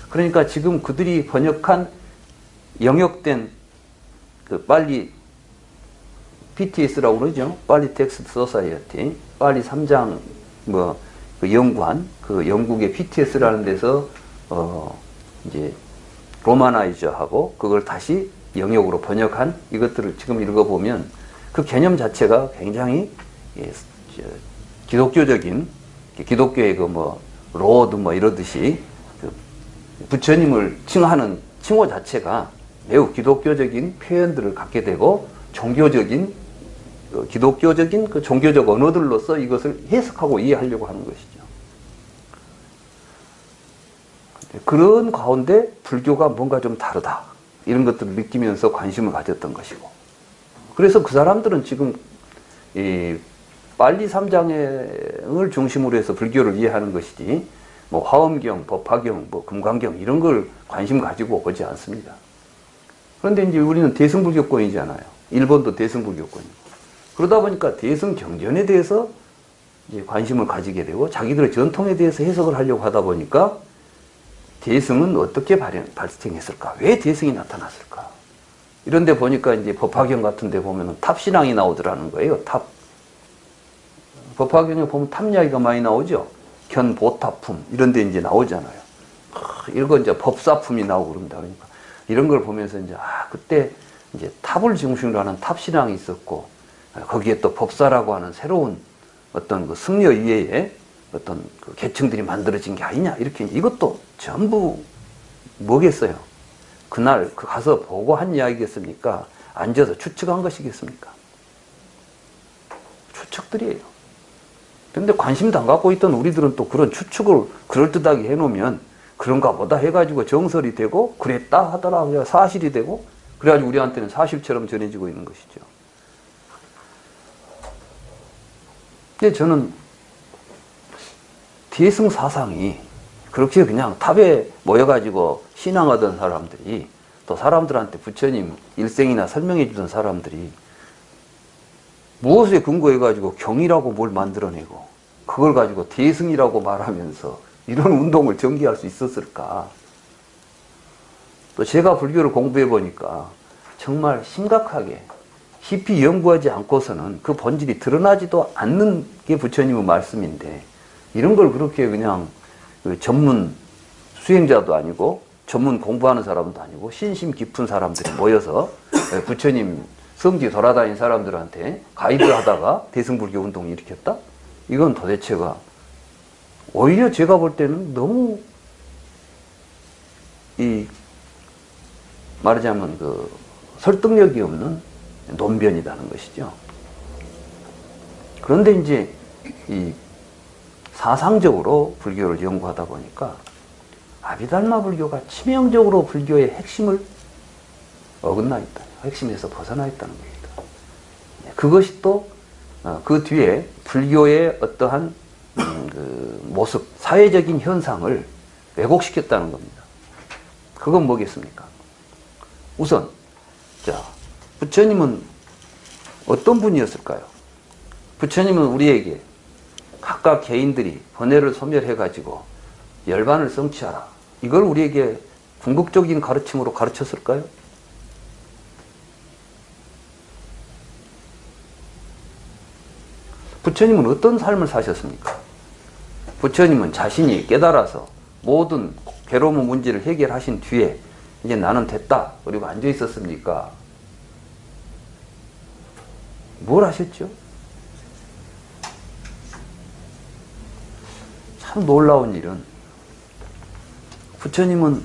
그러니까 지금 그들이 번역한 영역된 그 빨리 PTS라고 그러죠. 빨리 텍스트 소사이어티, 빨리 3장 그 연구한 그 영국의 PTS라는 데서 이제 로마나이저하고 그걸 다시 영역으로 번역한 이것들을 지금 읽어보면 그 개념 자체가 굉장히 기독교적인 기독교의 로드 이러듯이 그 부처님을 칭하는 칭호 자체가 매우 기독교적인 표현들을 갖게 되고 종교적인 기독교적인 그 종교적 언어들로서 이것을 해석하고 이해하려고 하는 것이죠. 그런 가운데 불교가 뭔가 좀 다르다 이런 것들을 느끼면서 관심을 가졌던 것이고, 그래서 그 사람들은 지금 이 빨리 삼장을 중심으로 해서 불교를 이해하는 것이지 화엄경, 법화경, 금강경 이런 걸 관심 가지고 오지 않습니다. 그런데 이제 우리는 대승불교권이잖아요. 일본도 대승불교권이고. 그러다 보니까 대승경전에 대해서 이제 관심을 가지게 되고 자기들의 전통에 대해서 해석을 하려고 하다 보니까 대승은 어떻게 발생했을까? 왜 대승이 나타났을까? 이런 데 보니까 이제 법화경 같은 데 보면은 탑신앙이 나오더라는 거예요. 탑. 법화경에 보면 탑 이야기가 많이 나오죠. 견보탑품 이런 데 이제 나오잖아요. 이런 이제 법사품이 나오고 그럽니다. 그러니까 이런 걸 보면서 이제 그때 이제 탑을 중심으로 하는 탑신앙이 있었고 거기에 또 법사라고 하는 새로운 어떤 그 승려 이외에 어떤 그 계층들이 만들어진 게 아니냐 이렇게 이것도 전부 뭐겠어요? 그날 가서 보고 한 이야기겠습니까? 앉아서 추측한 것이겠습니까? 추측들이에요. 그런데 관심도 안 갖고 있던 우리들은 또 그런 추측을 그럴듯하게 해놓으면 그런가 보다 해가지고 정설이 되고 그랬다 하더라 사실이 되고 그래가지고 우리한테는 사실처럼 전해지고 있는 것이죠. 근데 저는 대승 사상이 그렇게 그냥 탑에 모여가지고 신앙하던 사람들이 또 사람들한테 부처님 일생이나 설명해 주던 사람들이 무엇에 근거해가지고 경이라고 뭘 만들어내고 그걸 가지고 대승이라고 말하면서 이런 운동을 전개할 수 있었을까? 또 제가 불교를 공부해 보니까 정말 심각하게 깊이 연구하지 않고서는 그 본질이 드러나지도 않는 게 부처님의 말씀인데 이런 걸 그렇게 그냥 전문 수행자도 아니고 전문 공부하는 사람도 아니고 신심 깊은 사람들이 모여서 부처님 성지 돌아다닌 사람들한테 가이드를 하다가 대승불교 운동을 일으켰다? 이건 도대체가 오히려 제가 볼 때는 너무 말하자면 설득력이 없는 논변이라는 것이죠. 그런데 이제 이 사상적으로 불교를 연구하다 보니까 아비달마 불교가 치명적으로 불교의 핵심을 어긋나 있다. 핵심에서 벗어나 있다는 겁니다. 그것이 또 그 뒤에 불교의 어떠한 그 모습, 사회적인 현상을 왜곡시켰다는 겁니다. 그건 뭐겠습니까? 우선 자, 부처님은 어떤 분이었을까요? 부처님은 우리에게 각각 개인들이 번뇌를 소멸해가지고 열반을 성취하라. 이걸 우리에게 궁극적인 가르침으로 가르쳤을까요? 부처님은 어떤 삶을 사셨습니까? 부처님은 자신이 깨달아서 모든 괴로움의 문제를 해결하신 뒤에 이제 나는 됐다. 그리고 앉아 있었습니까? 뭘 하셨죠? 참 놀라운 일은 부처님은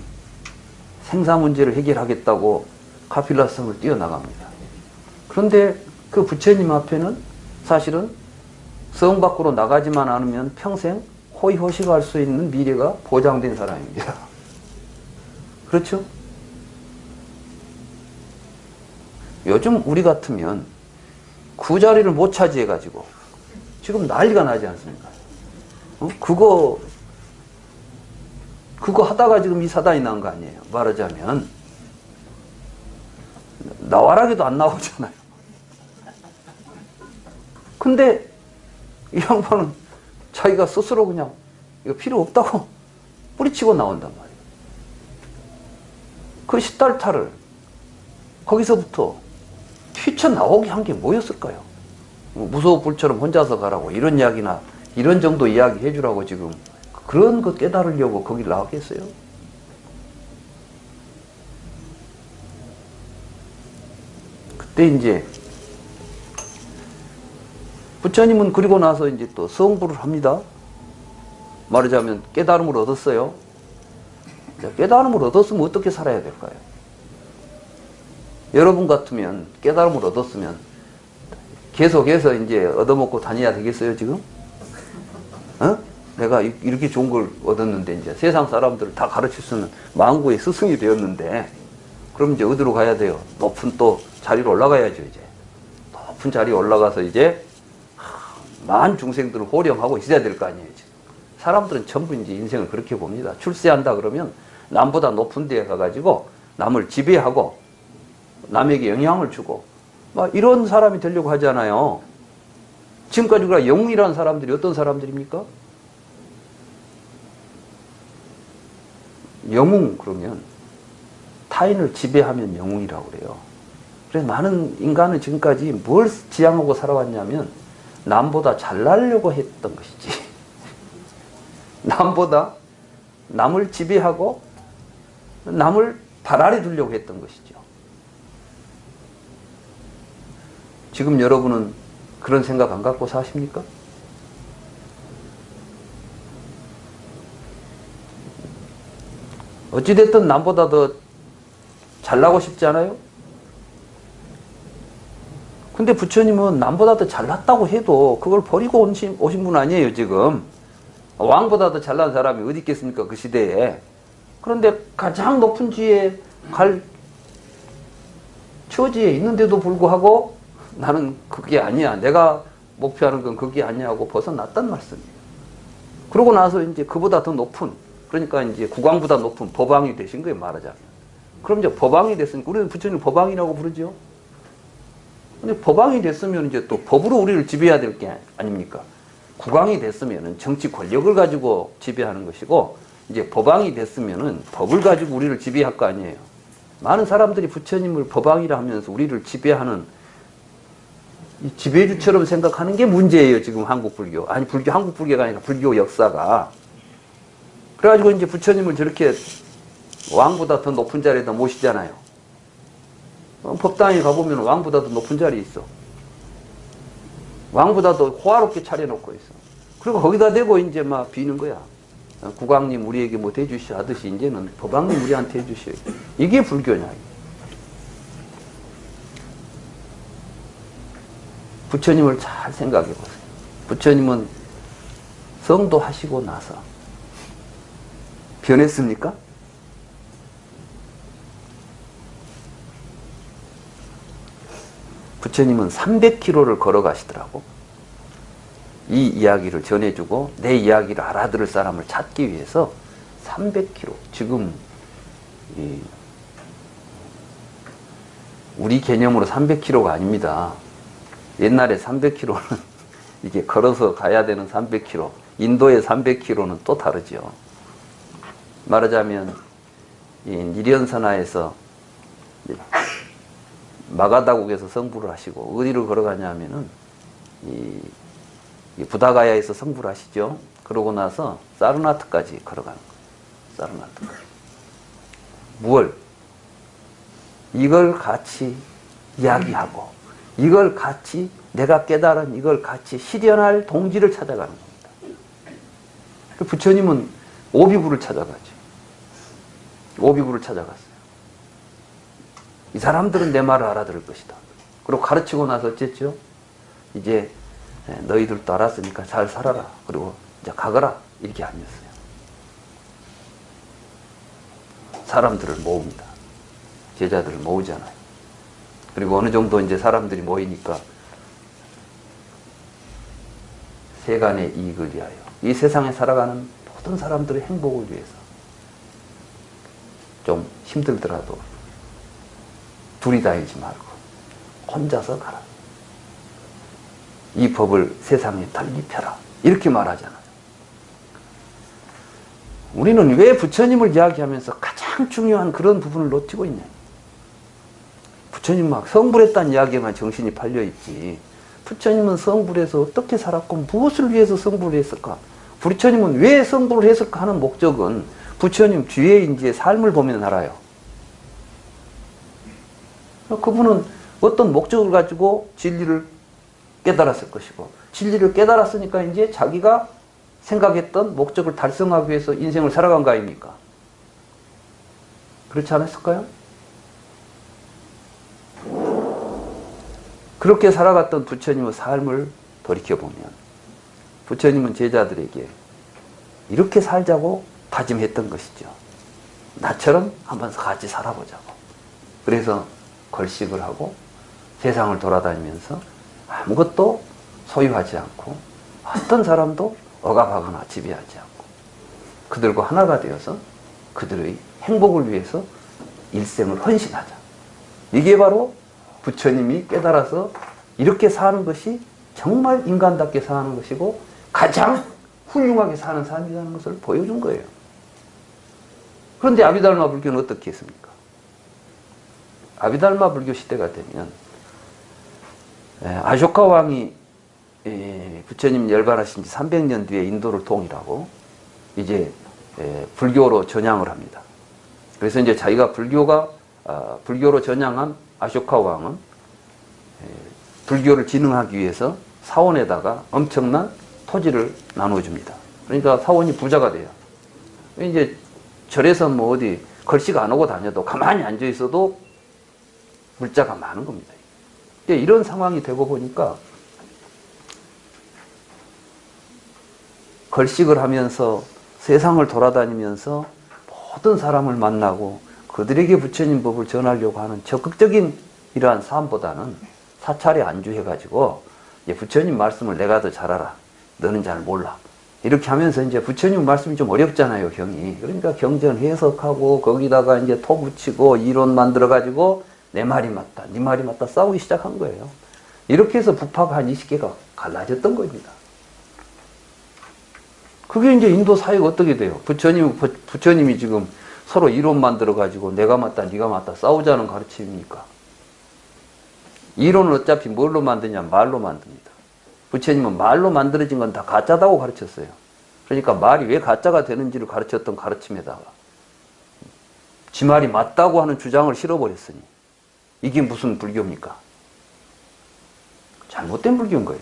생사 문제를 해결하겠다고 가필라성을 뛰어나갑니다. 그런데 그 부처님 앞에는 사실은 성 밖으로 나가지만 않으면 평생 호의호식할 수 있는 미래가 보장된 사람입니다. 그렇죠? 요즘 우리 같으면 그 자리를 못 차지해가지고 지금 난리가 나지 않습니까? 그거 하다가 지금 이 사단이 난 거 아니에요. 말하자면 나와라기도 안 나오잖아요. 근데 이 양반은 자기가 스스로 그냥 이거 필요 없다고 뿌리치고 나온단 말이에요. 그 시달타를 거기서부터 튀쳐나오게 한 게 뭐였을까요? 무소호 불처럼 혼자서 가라고 이런 이야기나 이런 정도 이야기 해주라고 지금 그런 거 깨달으려고 거기 나왔겠어요? 그때 이제 부처님은 그리고 나서 이제 또 성불을 합니다. 말하자면 깨달음을 얻었어요. 깨달음을 얻었으면 어떻게 살아야 될까요? 여러분 같으면 깨달음을 얻었으면 계속해서 이제 얻어먹고 다녀야 되겠어요, 지금? 내가 이렇게 좋은 걸 얻었는데, 이제 세상 사람들을 다 가르칠 수 있는 망고의 스승이 되었는데, 그럼 이제 어디로 가야 돼요? 높은 또 자리로 올라가야죠, 이제. 높은 자리에 올라가서 이제, 만 중생들을 호령하고 있어야 될 거 아니에요, 지금. 사람들은 전부 이제 인생을 그렇게 봅니다. 출세한다 그러면 남보다 높은 데에 가가지고 남을 지배하고 남에게 영향을 주고, 막 이런 사람이 되려고 하잖아요. 지금까지 우리가 영웅이라는 사람들이 어떤 사람들입니까? 영웅 그러면 타인을 지배하면 영웅이라고 그래요. 그래서 많은 인간은 지금까지 뭘 지향하고 살아왔냐면 남보다 잘나려고 했던 것이지. 남보다 남을 지배하고 남을 발 아래 두려고 했던 것이죠. 지금 여러분은 그런 생각 안 갖고 사십니까? 어찌됐든 남보다 더 잘나고 싶지 않아요? 근데 부처님은 남보다 더 잘났다고 해도 그걸 버리고 오신 분 아니에요, 지금. 왕보다 더 잘난 사람이 어디 있겠습니까, 그 시대에. 그런데 가장 높은 지에 갈 처지에 있는데도 불구하고 나는 그게 아니야. 내가 목표하는 건 그게 아니야 하고 벗어났단 말씀이에요. 그러고 나서 이제 그보다 더 높은, 그러니까 이제 국왕보다 높은 법왕이 되신 거예요, 말하자면. 그럼 이제 법왕이 됐으니까 우리는 부처님 법왕이라고 부르죠. 근데 법왕이 됐으면 이제 또 법으로 우리를 지배해야 될 게 아닙니까? 국왕이 됐으면은 정치 권력을 가지고 지배하는 것이고, 이제 법왕이 됐으면은 법을 가지고 우리를 지배할 거 아니에요. 많은 사람들이 부처님을 법왕이라 하면서 우리를 지배하는 이 지배주처럼 생각하는 게 문제예요, 지금 한국 불교. 아니, 한국 불교가 아니라 불교 역사가. 그래가지고 이제 부처님을 저렇게 왕보다 더 높은 자리에다 모시잖아요. 법당에 가보면 왕보다 더 높은 자리에 있어. 왕보다 더 호화롭게 차려놓고 있어. 그리고 거기다 대고 이제 막 비는 거야. 국왕님 우리에게 뭐 대주시오 하듯이 이제는 법왕님 우리한테 해주시오. 이게 불교냐. 부처님을 잘 생각해 보세요. 부처님은 성도하시고 나서 변했습니까? 부처님은 300km를 걸어가시더라고. 이 이야기를 전해주고 내 이야기를 알아들을 사람을 찾기 위해서 300km. 지금 우리 개념으로 300km가 아닙니다. 옛날에 300km는 이게 걸어서 가야 되는 300km, 인도의 300km는 또 다르죠. 말하자면 이 니련선하에서 마가다국에서 성불을 하시고 어디를 걸어가냐면은 이 부다가야에서 성불을 하시죠. 그러고 나서 사르나트까지 걸어가는 거예요. 사르나트까지. 무얼? 이걸 같이 이야기하고 이걸 같이 내가 깨달은 이걸 같이 실현할 동지를 찾아가는 겁니다. 부처님은 오비구를 찾아가죠. 오비구를 찾아갔어요. 이 사람들은 내 말을 알아들을 것이다. 그리고 가르치고 나서 어쨌죠? 이제 너희들도 알았으니까 잘 살아라. 그리고 이제 가거라. 이렇게 아니었어요. 사람들을 모읍니다. 제자들을 모으잖아요. 그리고 어느 정도 이제 사람들이 모이니까 세간의 이익을 위하여, 이 세상에 살아가는 모든 사람들의 행복을 위해서 좀 힘들더라도 둘이 다니지 말고 혼자서 가라. 이 법을 세상에 널리 펴라. 이렇게 말하잖아요. 우리는 왜 부처님을 이야기하면서 가장 중요한 그런 부분을 놓치고 있냐. 부처님 막 성불했다는 이야기에만 정신이 팔려있지. 부처님은 성불해서 어떻게 살았고 무엇을 위해서 성불을 했을까? 부처님은 왜 성불을 했을까 하는 목적은 부처님 뒤에 이제 삶을 보면 알아요. 그분은 어떤 목적을 가지고 진리를 깨달았을 것이고, 진리를 깨달았으니까 이제 자기가 생각했던 목적을 달성하기 위해서 인생을 살아간 거 아닙니까? 그렇지 않았을까요? 그렇게 살아갔던 부처님의 삶을 돌이켜보면 부처님은 제자들에게 이렇게 살자고 다짐했던 것이죠. 나처럼 한번 같이 살아보자고. 그래서 걸식을 하고 세상을 돌아다니면서 아무것도 소유하지 않고 어떤 사람도 억압하거나 지배하지 않고 그들과 하나가 되어서 그들의 행복을 위해서 일생을 헌신하자. 이게 바로 부처님이 깨달아서 이렇게 사는 것이 정말 인간답게 사는 것이고 가장 훌륭하게 사는 삶이라는 것을 보여준 거예요. 그런데 아비달마 불교는 어떻게 했습니까? 아비달마 불교 시대가 되면 아쇼카 왕이 부처님 열반하신 지 300년 뒤에 인도를 통일하고 이제 불교로 전향을 합니다. 그래서 이제 자기가 불교로 전향한 아쇼카 왕은 불교를 진흥하기 위해서 사원에다가 엄청난 토지를 나눠줍니다. 그러니까 사원이 부자가 돼요. 이제 절에서 뭐 어디 걸식 안 하고 다녀도 가만히 앉아 있어도 물자가 많은 겁니다. 이런 상황이 되고 보니까 걸식을 하면서 세상을 돌아다니면서 모든 사람을 만나고 그들에게 부처님 법을 전하려고 하는 적극적인 이러한 삶보다는 사찰에 안주해가지고 이제 부처님 말씀을 내가 더 잘 알아. 너는 잘 몰라. 이렇게 하면서 이제 부처님 말씀이 좀 어렵잖아요, 경이. 그러니까 경전 해석하고 거기다가 이제 토 붙이고 이론 만들어가지고 내 말이 맞다, 네 말이 맞다 싸우기 시작한 거예요. 이렇게 해서 부파가 한 20개가 갈라졌던 겁니다. 그게 이제 인도 사회가 어떻게 돼요? 부처님이 지금 서로 이론 만들어가지고 내가 맞다, 네가 맞다 싸우자는 가르침입니까? 이론은 어차피 뭘로 만드냐? 말로 만듭니다. 부처님은 말로 만들어진 건 다 가짜다고 가르쳤어요. 그러니까 말이 왜 가짜가 되는지를 가르쳤던 가르침에다가 지 말이 맞다고 하는 주장을 실어버렸으니 이게 무슨 불교입니까? 잘못된 불교인 거예요.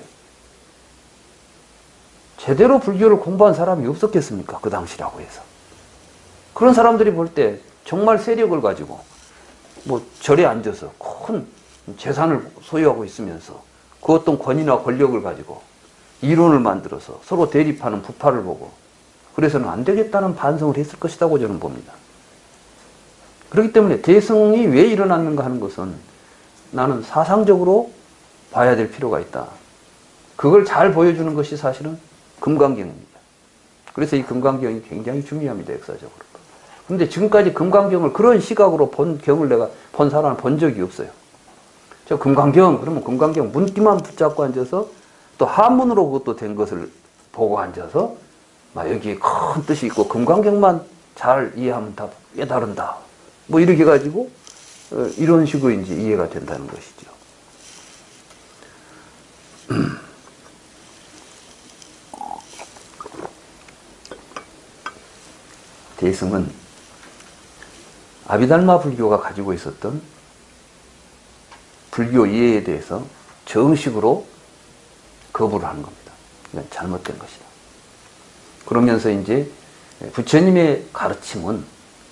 제대로 불교를 공부한 사람이 없었겠습니까? 그 당시라고 해서. 그런 사람들이 볼 때 정말 세력을 가지고 뭐 절에 앉아서 큰 재산을 소유하고 있으면서 그 어떤 권위나 권력을 가지고 이론을 만들어서 서로 대립하는 부파를 보고 그래서는 안 되겠다는 반성을 했을 것이라고 저는 봅니다. 그렇기 때문에 대승이 왜 일어났는가 하는 것은 나는 사상적으로 봐야 될 필요가 있다. 그걸 잘 보여주는 것이 사실은 금강경입니다. 그래서 이 금강경이 굉장히 중요합니다, 역사적으로. 그런데 지금까지 금강경을 그런 시각으로 본 경을 내가 본 사람을 본 적이 없어요. 저 금강경, 그러면 금강경 문기만 붙잡고 앉아서 또 한문으로 그것도 된 것을 보고 앉아서 막 여기에 큰 뜻이 있고 금강경만 잘 이해하면 다 깨달은다. 뭐 이렇게 가지고 이런 식으로 이제 이해가 된다는 것이죠. 대승은 아비달마 불교가 가지고 있었던 불교 이해에 대해서 정식으로 거부를 하는 겁니다. 이건 잘못된 것이다. 그러면서 이제 부처님의 가르침은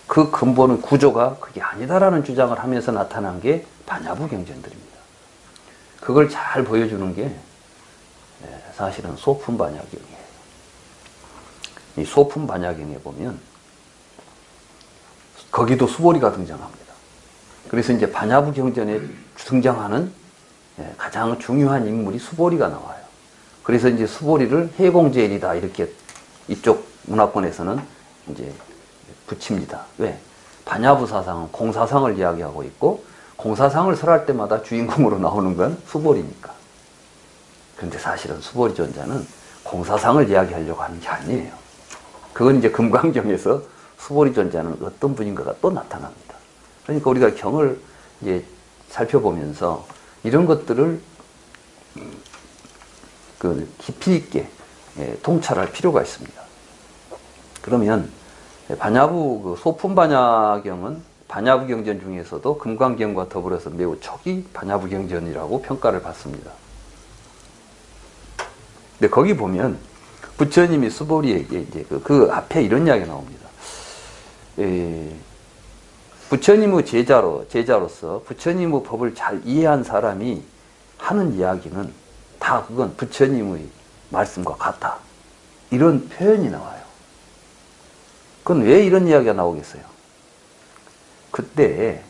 그 근본은 구조가 그게 아니다라는 주장을 하면서 나타난 게 반야부 경전들입니다. 그걸 잘 보여주는 게 사실은 소품반야경이에요. 이 소품반야경에 보면 거기도 수보리가 등장합니다. 그래서 이제 반야부 경전에 등장하는 가장 중요한 인물이 수보리가 나와요. 그래서 이제 수보리를 해공제일이다 이렇게 이쪽 문화권에서는 이제 붙입니다. 왜? 반야부 사상은 공사상을 이야기하고 있고 공사상을 설할 때마다 주인공으로 나오는 건 수보리니까. 그런데 사실은 수보리 존자는 공사상을 이야기하려고 하는 게 아니에요. 그건 이제 금강경에서 수보리 존자는 어떤 분인가가 또 나타납니다. 그러니까 우리가 경을 이제 살펴보면서 이런 것들을 그 깊이 있게 통찰할 필요가 있습니다. 그러면 반야부 그 소품반야경은 반야부 경전 중에서도 금강경과 더불어서 매우 초기 반야부 경전이라고 평가를 받습니다. 근데 거기 보면 부처님이 수보리에게 이제 그 앞에 이런 이야기가 나옵니다. 부처님의 제자로서 부처님의 법을 잘 이해한 사람이 하는 이야기는 다 그건 부처님의 말씀과 같다. 이런 표현이 나와요. 그건 왜 이런 이야기가 나오겠어요? 그때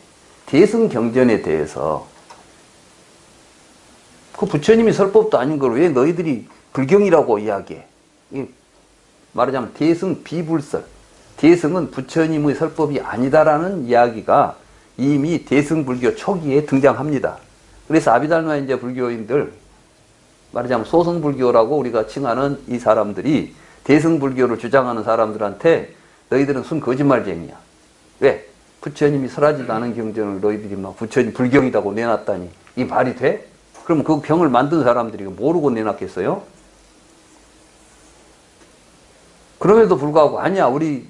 대승경전에 대해서 그 부처님이 설 법도 아닌 걸 왜 너희들이 불경이라고 이야기해? 말하자면 대승 비불설. 대승은 부처님의 설법이 아니다라는 이야기가 이미 대승불교 초기에 등장합니다. 그래서 아비달마 이제 불교인들, 말하자면 소승불교라고 우리가 칭하는 이 사람들이 대승불교를 주장하는 사람들한테 너희들은 순 거짓말쟁이야. 왜? 부처님이 설하지도 않은 경전을 너희들이 막 부처님 불경이라고 내놨다니 이 말이 돼? 그럼 그 경을 만든 사람들이 모르고 내놨겠어요? 그럼에도 불구하고 아니야 우리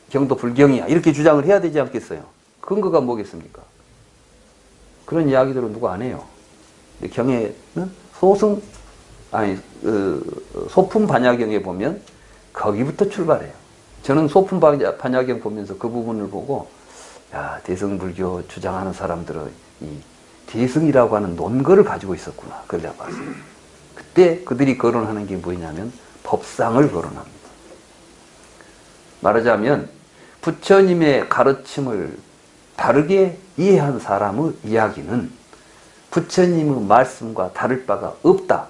경도 불경이야 이렇게 주장을 해야 되지 않겠어요? 근거가 뭐겠습니까? 그런 이야기들은 누가 안 해요. 경에는 소품 반야경에 보면 거기부터 출발해요. 저는 소품 반야경 보면서 그 부분을 보고 야 대승불교 주장하는 사람들은 이 대승이라고 하는 논거를 가지고 있었구나. 그걸 봤어요. 그때 그들이 거론하는 게 뭐냐면 법상을 거론합니다. 말하자면 부처님의 가르침을 다르게 이해한 사람의 이야기는 부처님의 말씀과 다를 바가 없다.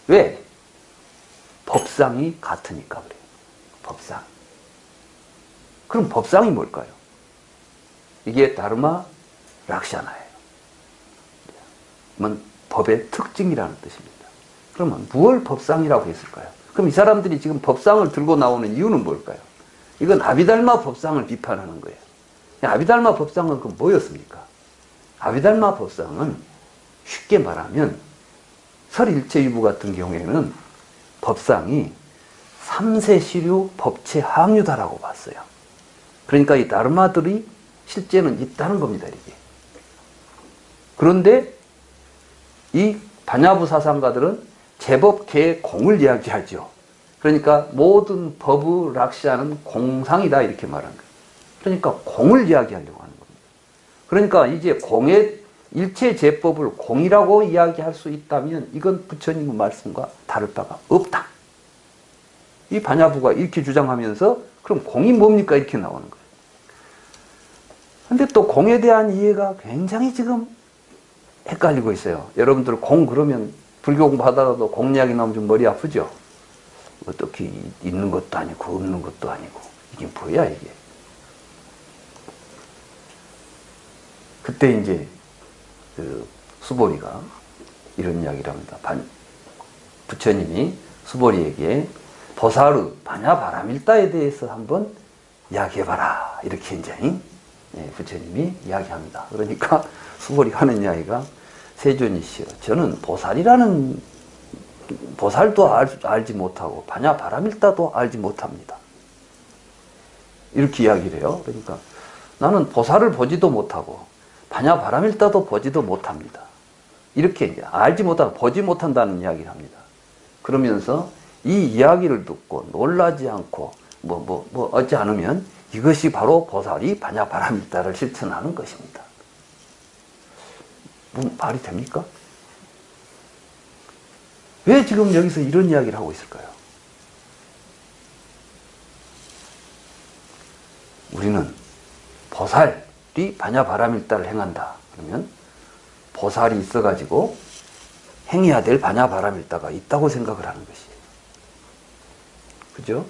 왜? 법상이 같으니까 그래요. 법상. 그럼 법상이 뭘까요? 이게 다르마 락샤나예요. 법의 특징이라는 뜻입니다. 그러면 무엇을 법상이라고 했을까요? 그럼 이 사람들이 지금 법상을 들고 나오는 이유는 뭘까요? 이건 아비달마 법상을 비판하는 거예요. 아비달마 법상은 그 뭐였습니까? 아비달마 법상은 쉽게 말하면 설일체유부 같은 경우에는 법상이 3세 시류 법체 항유다라고 봤어요. 그러니까 이 다르마들이 실제는 있다는 겁니다, 이게. 그런데 이 반야부 사상가들은 제법 개공을 이야기하죠. 그러니까 모든 법의 락시아는 공상이다 이렇게 말하는 거예요. 그러니까 공을 이야기하려고 하는 겁니다. 그러니까 이제 공의 일체 제법을 공이라고 이야기할 수 있다면 이건 부처님의 말씀과 다를 바가 없다. 이 반야부가 이렇게 주장하면서 그럼 공이 뭡니까? 이렇게 나오는 거예요. 근데 또 공에 대한 이해가 굉장히 지금 헷갈리고 있어요. 여러분들 공 그러면 불교 공부하다가도 공 이야기 나오면 좀 머리 아프죠? 어떻게 있는 것도 아니고 없는 것도 아니고 이게 뭐야 이게. 그때 이제 그 수보리가 이런 이야기를 합니다. 부처님이 수보리에게 보살의 반야바라밀다에 대해서 한번 이야기해봐라 이렇게 이제 부처님이 이야기합니다. 그러니까 수보리가 하는 이야기가 세존이시여 저는 보살도 알지 못하고 반야바라밀다도 알지 못합니다. 이렇게 이야기를 해요. 그러니까 나는 보살을 보지도 못하고 반야바라밀다도 보지도 못합니다. 이렇게 이제 알지 못하고 보지 못한다는 이야기를 합니다. 그러면서 이 이야기를 듣고 놀라지 않고 어찌 않으면 이것이 바로 보살이 반야바라밀다를 실천하는 것입니다. 말이 됩니까? 왜 지금 여기서 이런 이야기를 하고 있을까요? 우리는 보살이 반야바라밀다를 행한다. 그러면 보살이 있어가지고 행해야 될 반야바라밀다가 있다고 생각을 하는 것이에요. 그죠?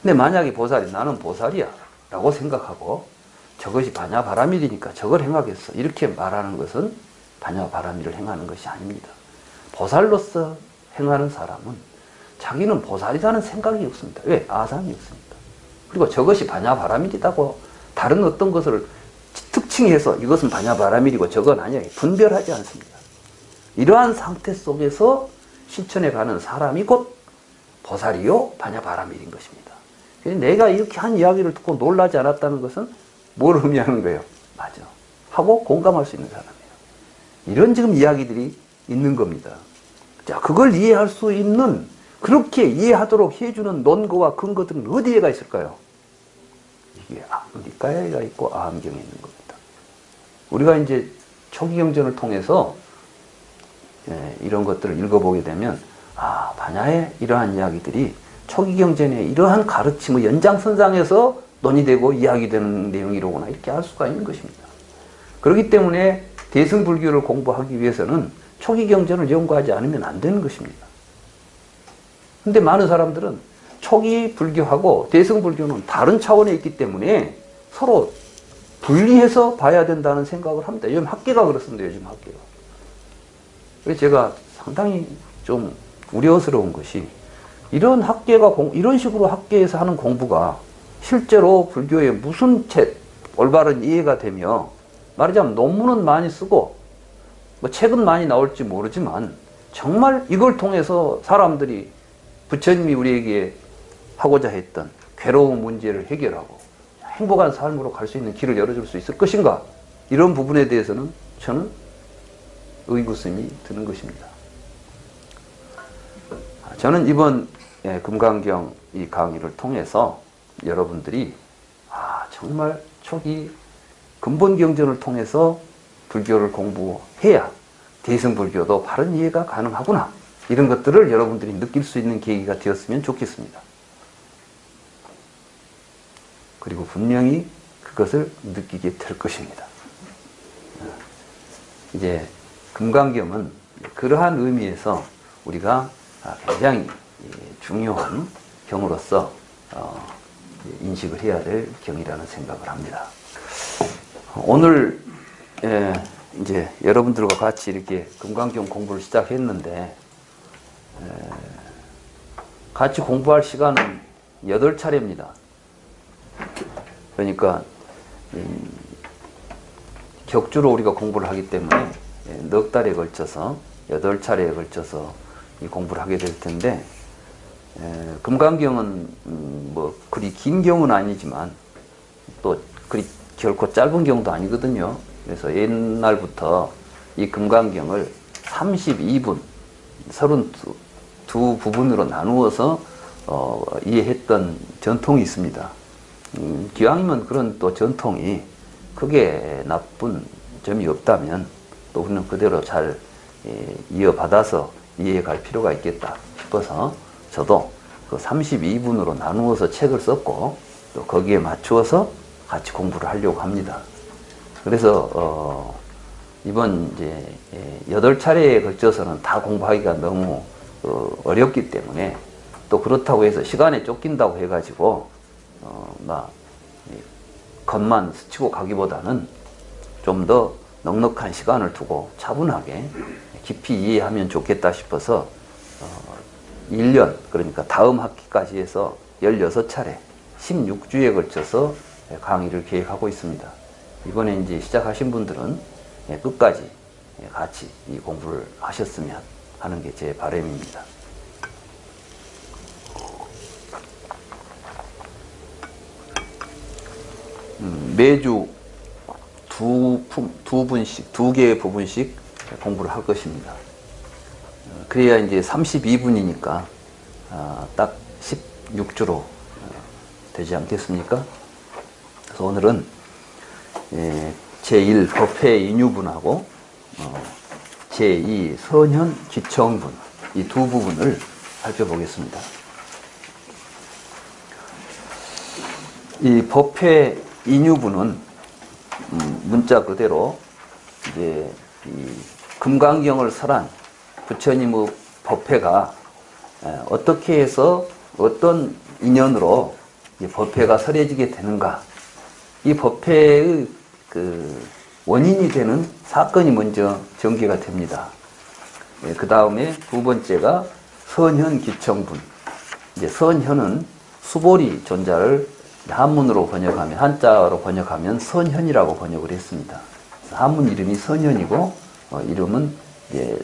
근데 만약에 보살이 나는 보살이야 라고 생각하고 저것이 반야바라밀이니까 저걸 행하겠어 이렇게 말하는 것은 반야바라밀을 행하는 것이 아닙니다. 보살로서 행하는 사람은 자기는 보살이라는 생각이 없습니다. 왜? 아상이 없습니다. 그리고 저것이 반야바라밀이라고 다른 어떤 것을 특징해서 이것은 반야바라밀이고 저건 아니야 분별하지 않습니다. 이러한 상태 속에서 실천해 가는 사람이 곧 보살이요 반야바라밀인 것입니다. 내가 이렇게 한 이야기를 듣고 놀라지 않았다는 것은 뭘 의미하는 거예요? 맞아. 하고 공감할 수 있는 사람이에요. 이런 지금 이야기들이 있는 겁니다. 자, 그걸 이해할 수 있는, 그렇게 이해하도록 해주는 논거와 근거들은 어디에가 있을까요? 이게 니까야가 있고 아함경에 있는 겁니다. 우리가 이제 초기경전을 통해서 이런 것들을 읽어보게 되면 반야의 이러한 이야기들이 초기경전의 이러한 가르침의 연장선상에서 논의되고 이야기되는 내용이로구나 이렇게 알 수가 있는 것입니다. 그렇기 때문에 대승불교를 공부하기 위해서는 초기경전을 연구하지 않으면 안 되는 것입니다. 근데 많은 사람들은 초기 불교하고 대승불교는 다른 차원에 있기 때문에 서로 분리해서 봐야 된다는 생각을 합니다. 요즘 학계가 그렇습니다. 요즘 학계가. 그래서 제가 상당히 좀 우려스러운 것이 이런 학계가 이런 식으로 학계에서 하는 공부가 실제로 불교에 무슨 올바른 이해가 되며 말하자면 논문은 많이 쓰고 뭐 책은 많이 나올지 모르지만 정말 이걸 통해서 사람들이 부처님이 우리에게 하고자 했던 괴로운 문제를 해결하고 행복한 삶으로 갈 수 있는 길을 열어줄 수 있을 것인가? 이런 부분에 대해서는 저는 의구심이 드는 것입니다. 저는 이번 금강경 이 강의를 통해서 여러분들이 정말 초기 근본경전을 통해서 불교를 공부해야 대승불교도 바른 이해가 가능하구나 이런 것들을 여러분들이 느낄 수 있는 계기가 되었으면 좋겠습니다. 그리고 분명히 그것을 느끼게 될 것입니다. 이제 금강경은 그러한 의미에서 우리가 굉장히 중요한 경으로서 인식을 해야 될 경이라는 생각을 합니다. 오늘 이제 여러분들과 같이 이렇게 금강경 공부를 시작했는데 같이 공부할 시간은 8차례입니다. 그러니까 격주로 우리가 공부를 하기 때문에 넉 달에 걸쳐서 8차례에 걸쳐서 이 공부를 하게 될 텐데 금강경은 뭐 그리 긴 경우는 아니지만 또 그리 결코 짧은 경우도 아니거든요. 그래서 옛날부터 이 금강경을 32분 32 부분으로 나누어서 이해했던 전통이 있습니다. 기왕이면 그런 또 전통이 크게 나쁜 점이 없다면 또 우리는 그대로 잘 이어받아서 이해갈 필요가 있겠다 싶어서 저도 그 32분으로 나누어서 책을 썼고 또 거기에 맞추어서 같이 공부를 하려고 합니다. 그래서 이번 이제 8차례에 걸쳐서는 다 공부하기가 너무 어렵기 때문에 또 그렇다고 해서 시간에 쫓긴다고 해가지고 막 겉만 스치고 가기보다는 좀 더 넉넉한 시간을 두고 차분하게 깊이 이해하면 좋겠다 싶어서 1년 그러니까 다음 학기까지 해서 16차례 16주에 걸쳐서 강의를 계획하고 있습니다. 이번에 이제 시작하신 분들은 끝까지 같이 이 공부를 하셨으면 하는 게 제 바람입니다. 매주 두 개의 부분씩 공부를 할 것입니다. 그래야 이제 32분이니까 딱 16주로 되지 않겠습니까? 그래서 오늘은 제1 법회 인유분하고 제2 선현 기청분 이 두 부분을 살펴보겠습니다. 이 법회 인유분은 문자 그대로 이제 이 금강경을 설한 부처님의 법회가 어떻게 해서 어떤 인연으로 이 법회가 설해지게 되는가, 이 법회의 그 원인이 되는 사건이 먼저 전개가 됩니다. 그 다음에 두 번째가 선현 기청분. 이제 선현은 수보리 존자를 한문으로 번역하면, 한자로 번역하면 선현이라고 번역을 했습니다. 한문 이름이 선현이고 이름은 이제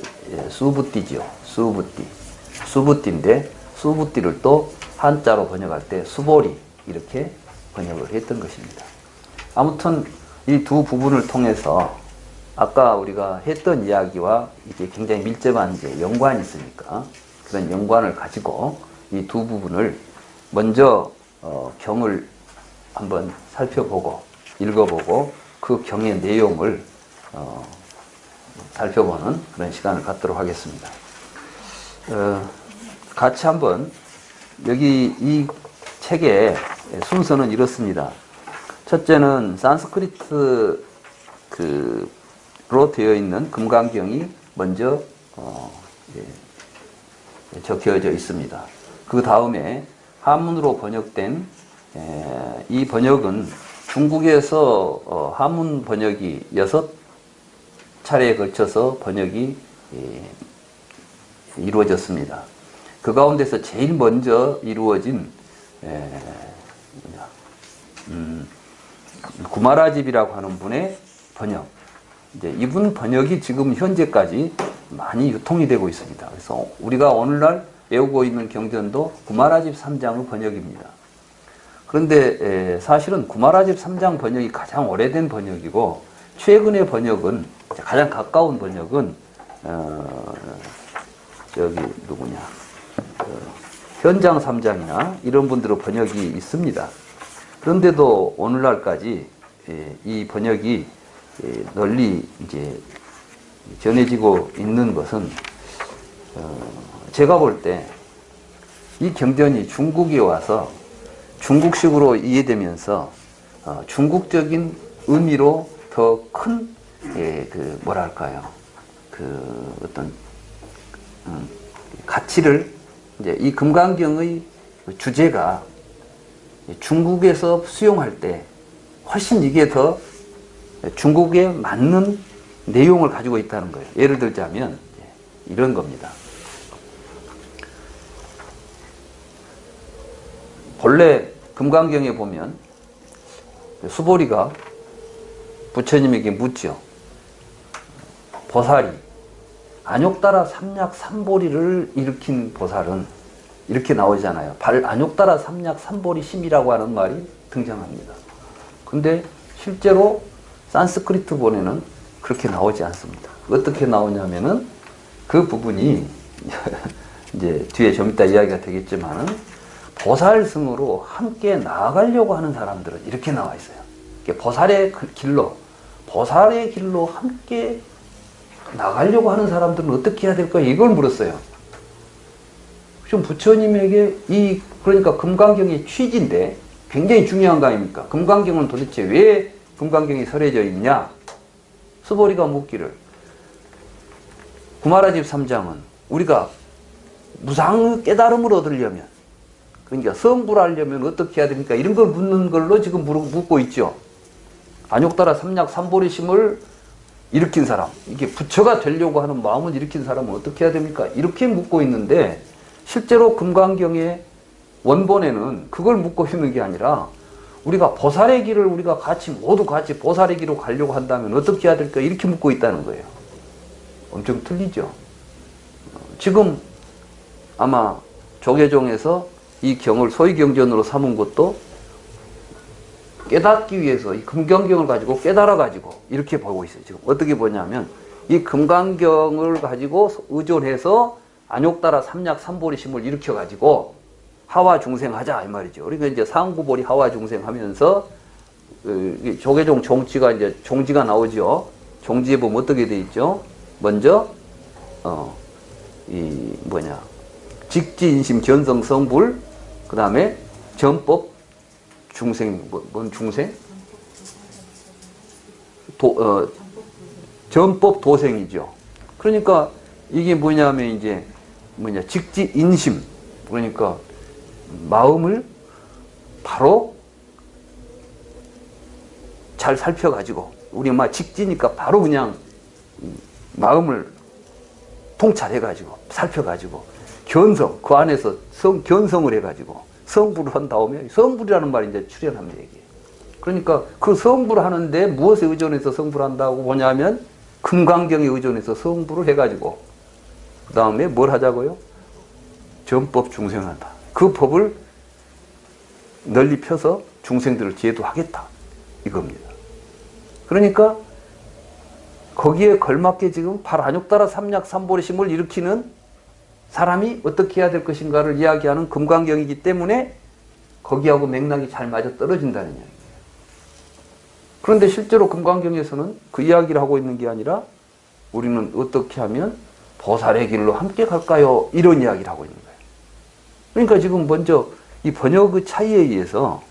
수부띠지요. 수부띠. 수부띠인데 수부띠를 또 한자로 번역할 때 수보리 이렇게 번역을 했던 것입니다. 아무튼 이 두 부분을 통해서 아까 우리가 했던 이야기와 이게 굉장히 밀접한 이제 연관이 있으니까 그런 연관을 가지고 이 두 부분을 먼저 경을 한번 살펴보고 읽어보고 그 경의 내용을 살펴보는 그런 시간을 갖도록 하겠습니다. 같이 한번 여기 이 책의 순서는 이렇습니다. 첫째는 산스크리트로 되어 있는 금강경이 먼저 적혀져 있습니다. 그 다음에 한문으로 번역된 이 번역은 중국에서 한문 번역이 6차례에 걸쳐서 번역이 이루어졌습니다. 그 가운데서 제일 먼저 이루어진 구마라집이라고 하는 분의 번역. 이제 이분 번역이 지금 현재까지 많이 유통이 되고 있습니다. 그래서 우리가 오늘날 외우고 있는 경전도 구마라집 3장의 번역입니다. 그런데 사실은 구마라집 3장 번역이 가장 오래된 번역이고 최근의 번역은 가장 가까운 번역은 저기 누구냐 현장 3장이나 이런 분들의 번역이 있습니다. 그런데도 오늘날까지 이 번역이 널리 이제 전해지고 있는 것은 제가 볼 때 이 경전이 중국에 와서 중국식으로 이해되면서 중국적인 의미로 더 큰 그 뭐랄까요 그 어떤 가치를 이제 이 금강경의 주제가 중국에서 수용할 때 훨씬 이게 더 중국에 맞는 내용을 가지고 있다는 거예요. 예를 들자면 이런 겁니다. 본래 금강경에 보면 수보리가 부처님에게 묻죠. 보살이 안욕따라 삼약 삼보리를 일으킨 보살은 이렇게 나오잖아요. 안욕따라 삼약 삼보리 심이라고 하는 말이 등장합니다. 근데 실제로 산스크리트 본에는 그렇게 나오지 않습니다. 어떻게 나오냐면은 그 부분이 이제 뒤에 좀 이따 이야기가 되겠지만은 보살승으로 함께 나아가려고 하는 사람들은 이렇게 나와 있어요. 보살의 길로 함께 나가려고 하는 사람들은 어떻게 해야 될까? 이걸 물었어요. 좀 부처님에게 그러니까 금강경의 취지인데 굉장히 중요한 거 아닙니까? 금강경은 도대체 왜 금강경이 설해져 있냐? 수보리가 묻기를 구마라집 3장은 우리가 무상의 깨달음을 얻으려면 그러니까 성불하려면 어떻게 해야 됩니까? 이런 걸 묻는 걸로 지금 묻고 있죠. 안욕따라 삼약 삼보리심을 일으킨 사람, 이게 부처가 되려고 하는 마음을 일으킨 사람은 어떻게 해야 됩니까? 이렇게 묻고 있는데 실제로 금강경의 원본에는 그걸 묻고 있는 게 아니라 우리가 보살의 길을 우리가 모두 같이 보살의 길로 가려고 한다면 어떻게 해야 될까? 이렇게 묻고 있다는 거예요. 엄청 틀리죠. 지금 아마 조계종에서 이 경을 소위경전으로 삼은 것도 깨닫기 위해서 이 금강경을 가지고 깨달아가지고 이렇게 보고 있어요. 지금 어떻게 보냐면 이 금강경을 가지고 의존해서 안욕따라 삼약 삼보리심을 일으켜가지고 하와 중생하자 이 말이죠. 그러니까 이제 상구보리 하와 중생하면서 조계종 종지가 이제 종지가 나오죠. 종지에 보면 어떻게 돼 있죠? 먼저 이 뭐냐 직지인심 견성 성불 그 다음에 전법 중생 뭔 중생? 전법 도생이죠. 그러니까 이게 뭐냐면 이제 직지인심 그러니까 마음을 바로 잘 살펴가지고 우리 막 직지니까 바로 그냥 마음을 통찰해가지고 살펴가지고 견성 그 안에서 견성을 해가지고 성불을 한 다음에 성불이라는 말이 이제 출현합니다. 이게. 그러니까 그 성불을 하는데 무엇에 의존해서 성불한다고 보냐면 금강경에 의존해서 성불을 해가지고 그 다음에 뭘 하자고요? 전법 중생한다. 그 법을 널리 펴서 중생들을 제도하겠다 이겁니다. 그러니까 거기에 걸맞게 지금 발안욕따라 삼약삼보리심을 일으키는 사람이 어떻게 해야 될 것인가를 이야기하는 금강경이기 때문에 거기하고 맥락이 잘 맞아 떨어진다는 이야기예요. 그런데 실제로 금강경에서는 그 이야기를 하고 있는 게 아니라 우리는 어떻게 하면 보살의 길로 함께 갈까요? 이런 이야기를 하고 있는 거예요. 그러니까 지금 먼저 이 번역의 차이에 의해서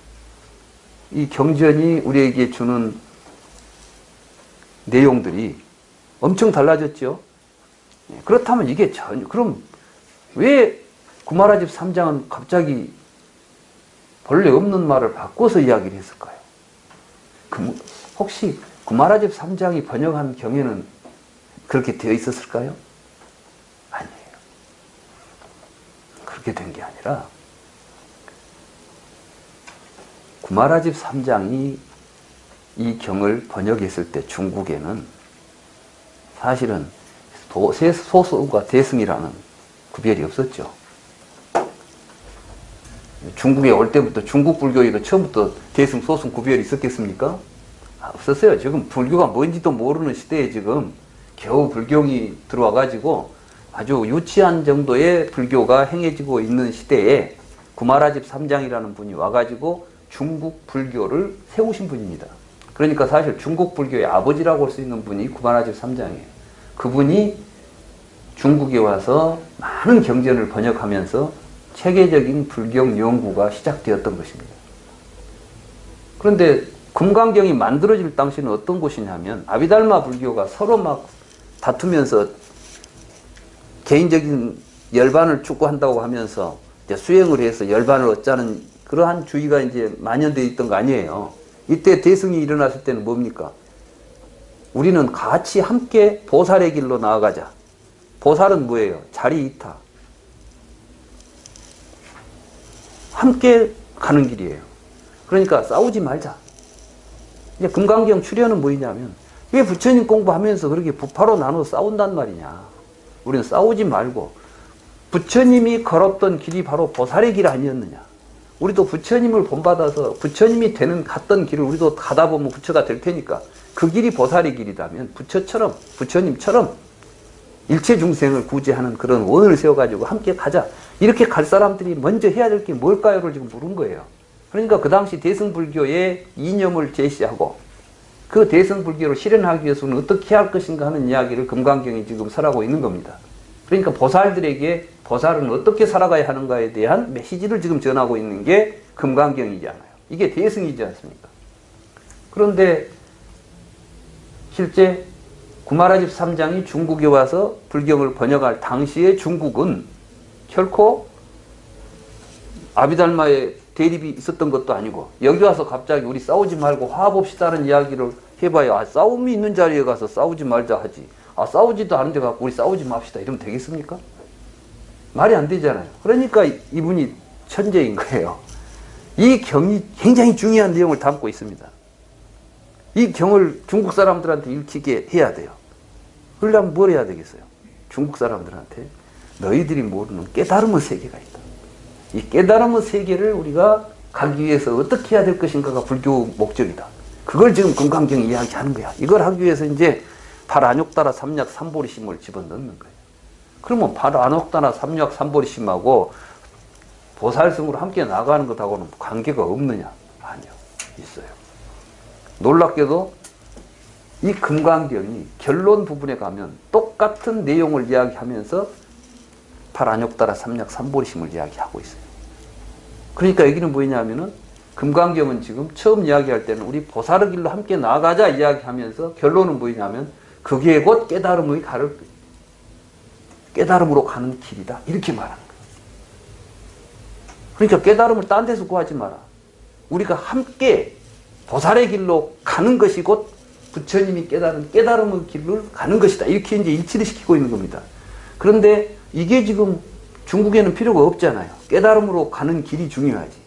이 경전이 우리에게 주는 내용들이 엄청 달라졌죠. 그렇다면 이게 전혀 그럼 왜 구마라집 3장은 갑자기 본래 없는 말을 바꿔서 이야기를 했을까요? 혹시 구마라집 3장이 번역한 경에는 그렇게 되어 있었을까요? 아니에요. 그렇게 된 게 아니라 구마라집 3장이 이 경을 번역했을 때 중국에는 사실은 소수과 대승이라는 구별이 없었죠. 중국에 올 때부터 중국 불교에도 처음부터 대승, 소승 구별이 있었겠습니까? 없었어요. 지금 불교가 뭔지도 모르는 시대에 지금 겨우 불경이 들어와가지고 아주 유치한 정도의 불교가 행해지고 있는 시대에 구마라집 3장이라는 분이 와가지고 중국 불교를 세우신 분입니다. 그러니까 사실 중국 불교의 아버지라고 할 수 있는 분이 구마라집 3장이에요. 그분이 중국에 와서 많은 경전을 번역하면서 체계적인 불경 연구가 시작되었던 것입니다. 그런데 금강경이 만들어질 당시는 어떤 곳이냐면 아비달마 불교가 서로 막 다투면서 개인적인 열반을 추구한다고 하면서 이제 수행을 해서 열반을 얻자는 그러한 주의가 이제 만연되어 있던 거 아니에요. 이때 대승이 일어났을 때는 뭡니까? 우리는 같이 함께 보살의 길로 나아가자. 보살은 뭐예요? 자리이타. 함께 가는 길이에요. 그러니까 싸우지 말자. 이제 금강경 출현은 뭐냐면 왜 부처님 공부하면서 그렇게 부파로 나눠 싸운단 말이냐. 우리는 싸우지 말고 부처님이 걸었던 길이 바로 보살의 길 아니었느냐. 우리도 부처님을 본받아서 부처님이 갔던 길을 우리도 가다 보면 부처가 될 테니까 그 길이 보살의 길이라면 부처님처럼 일체 중생을 구제하는 그런 원을 세워가지고 함께 가자. 이렇게 갈 사람들이 먼저 해야 될 게 뭘까요를 지금 물은 거예요. 그러니까 그 당시 대승불교의 이념을 제시하고 그 대승불교를 실현하기 위해서는 어떻게 할 것인가 하는 이야기를 금강경이 지금 설하고 있는 겁니다. 그러니까 보살들에게 보살은 어떻게 살아가야 하는가에 대한 메시지를 지금 전하고 있는 게 금강경이잖아요. 이게 대승이지 않습니까? 그런데 실제 구마라집 3장이 중국에 와서 불경을 번역할 당시에 중국은 결코 아비달마의 대립이 있었던 것도 아니고 여기 와서 갑자기 우리 싸우지 말고 화합합시다는 이야기를 해봐야 싸움이 있는 자리에 가서 싸우지 말자 하지 싸우지도 않은데 갖고 우리 싸우지 맙시다 이러면 되겠습니까? 말이 안 되잖아요. 그러니까 이분이 천재인 거예요. 이 경이 굉장히 중요한 내용을 담고 있습니다. 이 경을 중국 사람들한테 읽히게 해야 돼요. 그러려면 뭘 해야 되겠어요? 중국 사람들한테 너희들이 모르는 깨달음의 세계가 있다. 이 깨달음의 세계를 우리가 가기 위해서 어떻게 해야 될 것인가가 불교 목적이다. 그걸 지금 금강경이 이야기하는 거야. 이걸 하기 위해서 이제 발안욕따라 삼약 삼보리심을 집어넣는 거예요. 그러면 발안욕따라 삼약 삼보리심하고 보살승으로 함께 나가는 것하고는 관계가 없느냐? 아니요. 있어요. 놀랍게도 이 금강경이 결론 부분에 가면 똑같은 내용을 이야기하면서 팔안욕다라 삼약 삼보리심을 이야기하고 있어요. 그러니까 여기는 뭐냐면은 금강경은 지금 처음 이야기할 때는 우리 보살의 길로 함께 나가자 이야기하면서 결론은 뭐냐면 그게 곧 깨달음으로 가는 길이다. 이렇게 말하는 거예요. 그러니까 깨달음을 딴 데서 구하지 마라. 우리가 함께 보살의 길로 가는 것이 곧 부처님이 깨달음의 길을 가는 것이다. 이렇게 이제 일치를 시키고 있는 겁니다. 그런데 이게 지금 중국에는 필요가 없잖아요. 깨달음으로 가는 길이 중요하지.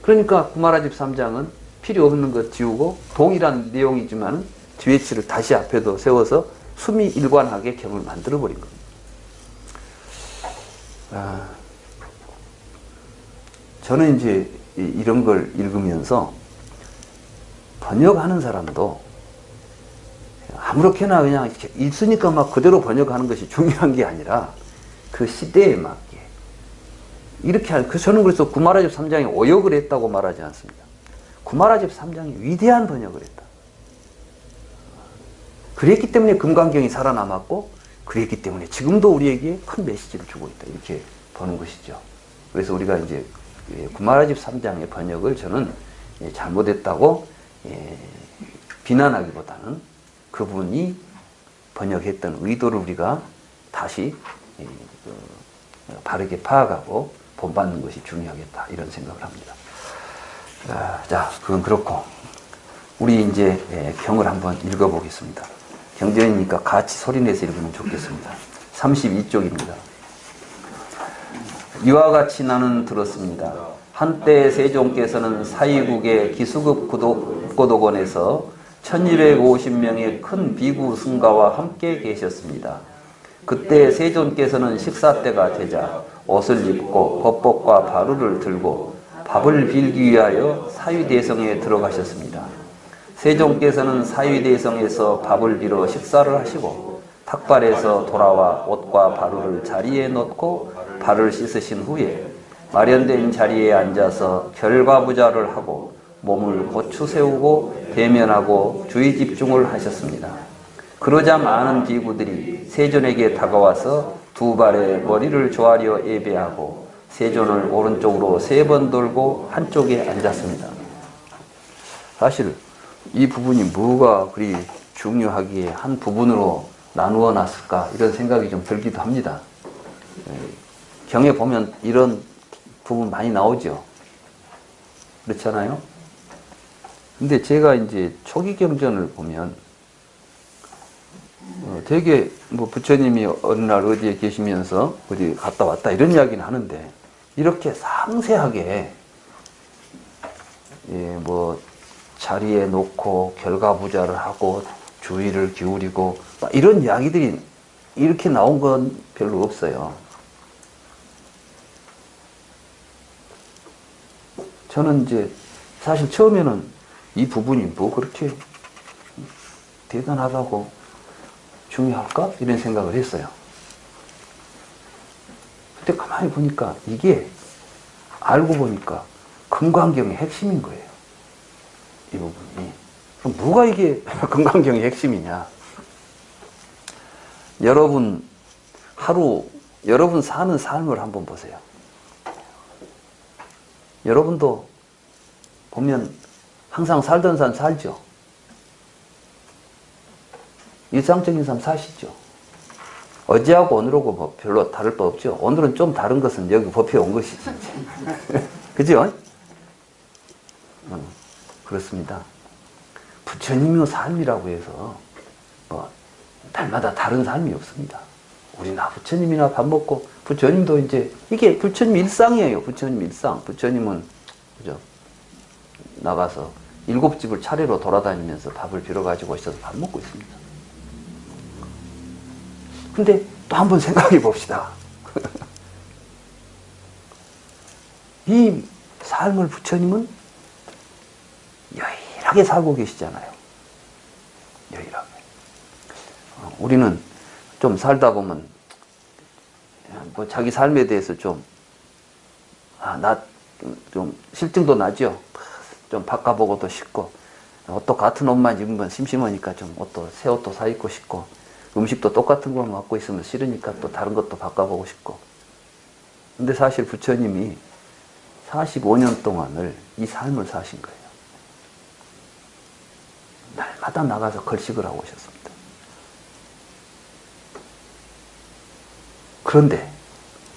그러니까 구마라집 3장은 필요 없는 것 지우고 동일한 내용이지만 뒤에치를 다시 앞에도 세워서 수미일관하게 경을 만들어버린 겁니다. 저는 이제 이런 걸 읽으면서 번역하는 사람도 아무렇게나 그냥 있으니까 막 그대로 번역하는 것이 중요한 게 아니라 그 시대에 맞게 이렇게 저는 그래서 구마라집 3장이 오역을 했다고 말하지 않습니다. 구마라집 3장이 위대한 번역을 했다. 그랬기 때문에 금강경이 살아남았고 그랬기 때문에 지금도 우리에게 큰 메시지를 주고 있다. 이렇게 보는 것이죠. 그래서 우리가 이제 구마라집 3장의 번역을 저는 잘못했다고 비난하기보다는 그분이 번역했던 의도를 우리가 다시 바르게 파악하고 본받는 것이 중요하겠다 이런 생각을 합니다. 자, 그건 그렇고 우리 이제 경을 한번 읽어보겠습니다. 경전이니까 같이 소리내서 읽으면 좋겠습니다. 32쪽입니다. 이와 같이 나는 들었습니다. 한때 세종께서는 사이국의 기수급 고도원에서 1250명의 큰 비구 승가와 함께 계셨습니다. 그때 세존께서는 식사 때가 되자 옷을 입고 법복과 바루를 들고 밥을 빌기 위하여 사위대성에 들어가셨습니다. 세종께서는 사위대성에서 밥을 빌어 식사를 하시고 탁발에서 돌아와 옷과 바루를 자리에 놓고 발을 씻으신 후에 마련된 자리에 앉아서 결과부자를 하고 몸을 고추 세우고 대면하고 주의 집중을 하셨습니다. 그러자 많은 비구들이 세존에게 다가와서 두 발에 머리를 조아려 예배하고 세존을 오른쪽으로 3번 돌고 한쪽에 앉았습니다. 사실 이 부분이 뭐가 그리 중요하기에 한 부분으로 나누어 놨을까 이런 생각이 좀 들기도 합니다. 경에 보면 이런 부분 많이 나오죠. 그렇잖아요? 근데 제가 이제 초기 경전을 보면 되게 뭐 부처님이 어느 날 어디에 계시면서 어디 갔다 왔다 이런 이야기는 하는데 이렇게 상세하게 뭐 자리에 놓고 결과부자를 하고 주의를 기울이고 이런 이야기들이 이렇게 나온 건 별로 없어요. 저는 이제 사실 처음에는 이 부분이 뭐 그렇게 대단하다고 중요할까? 이런 생각을 했어요. 근데 가만히 보니까 이게 알고 보니까 금강경의 핵심인 거예요. 이 부분이. 그럼 뭐가 이게 금강경의 핵심이냐? 여러분 사는 삶을 한번 보세요. 여러분도 보면 항상 살던 삶 살죠? 일상적인 삶 사시죠? 어제하고 오늘하고 뭐 별로 다를 바 없죠? 오늘은 좀 다른 것은 여기 법회에 온 것이지. 그죠? 그렇습니다. 부처님의 삶이라고 해서 뭐 날마다 다른 삶이 없습니다. 우리나 부처님이나 밥 먹고 부처님도 이제 이게 부처님 일상이에요. 부처님 일상. 부처님은 그죠? 나가서 7집을 차례로 돌아다니면서 밥을 빌어가지고 있어서 밥 먹고 있습니다. 근데 또 한번 생각해 봅시다. 이 삶을 부처님은 여일하게 살고 계시잖아요. 여일하게. 우리는 좀 살다 보면 뭐 자기 삶에 대해서 좀 나 좀 실증도 나죠. 좀 바꿔보고도 싶고, 옷도 같은 옷만 입으면 심심하니까 좀 새 옷도 사 입고 싶고, 음식도 똑같은 것만 먹고 있으면 싫으니까 또 다른 것도 바꿔보고 싶고. 근데 사실 부처님이 45년 동안을 이 삶을 사신 거예요. 날마다 나가서 걸식을 하고 오셨습니다. 그런데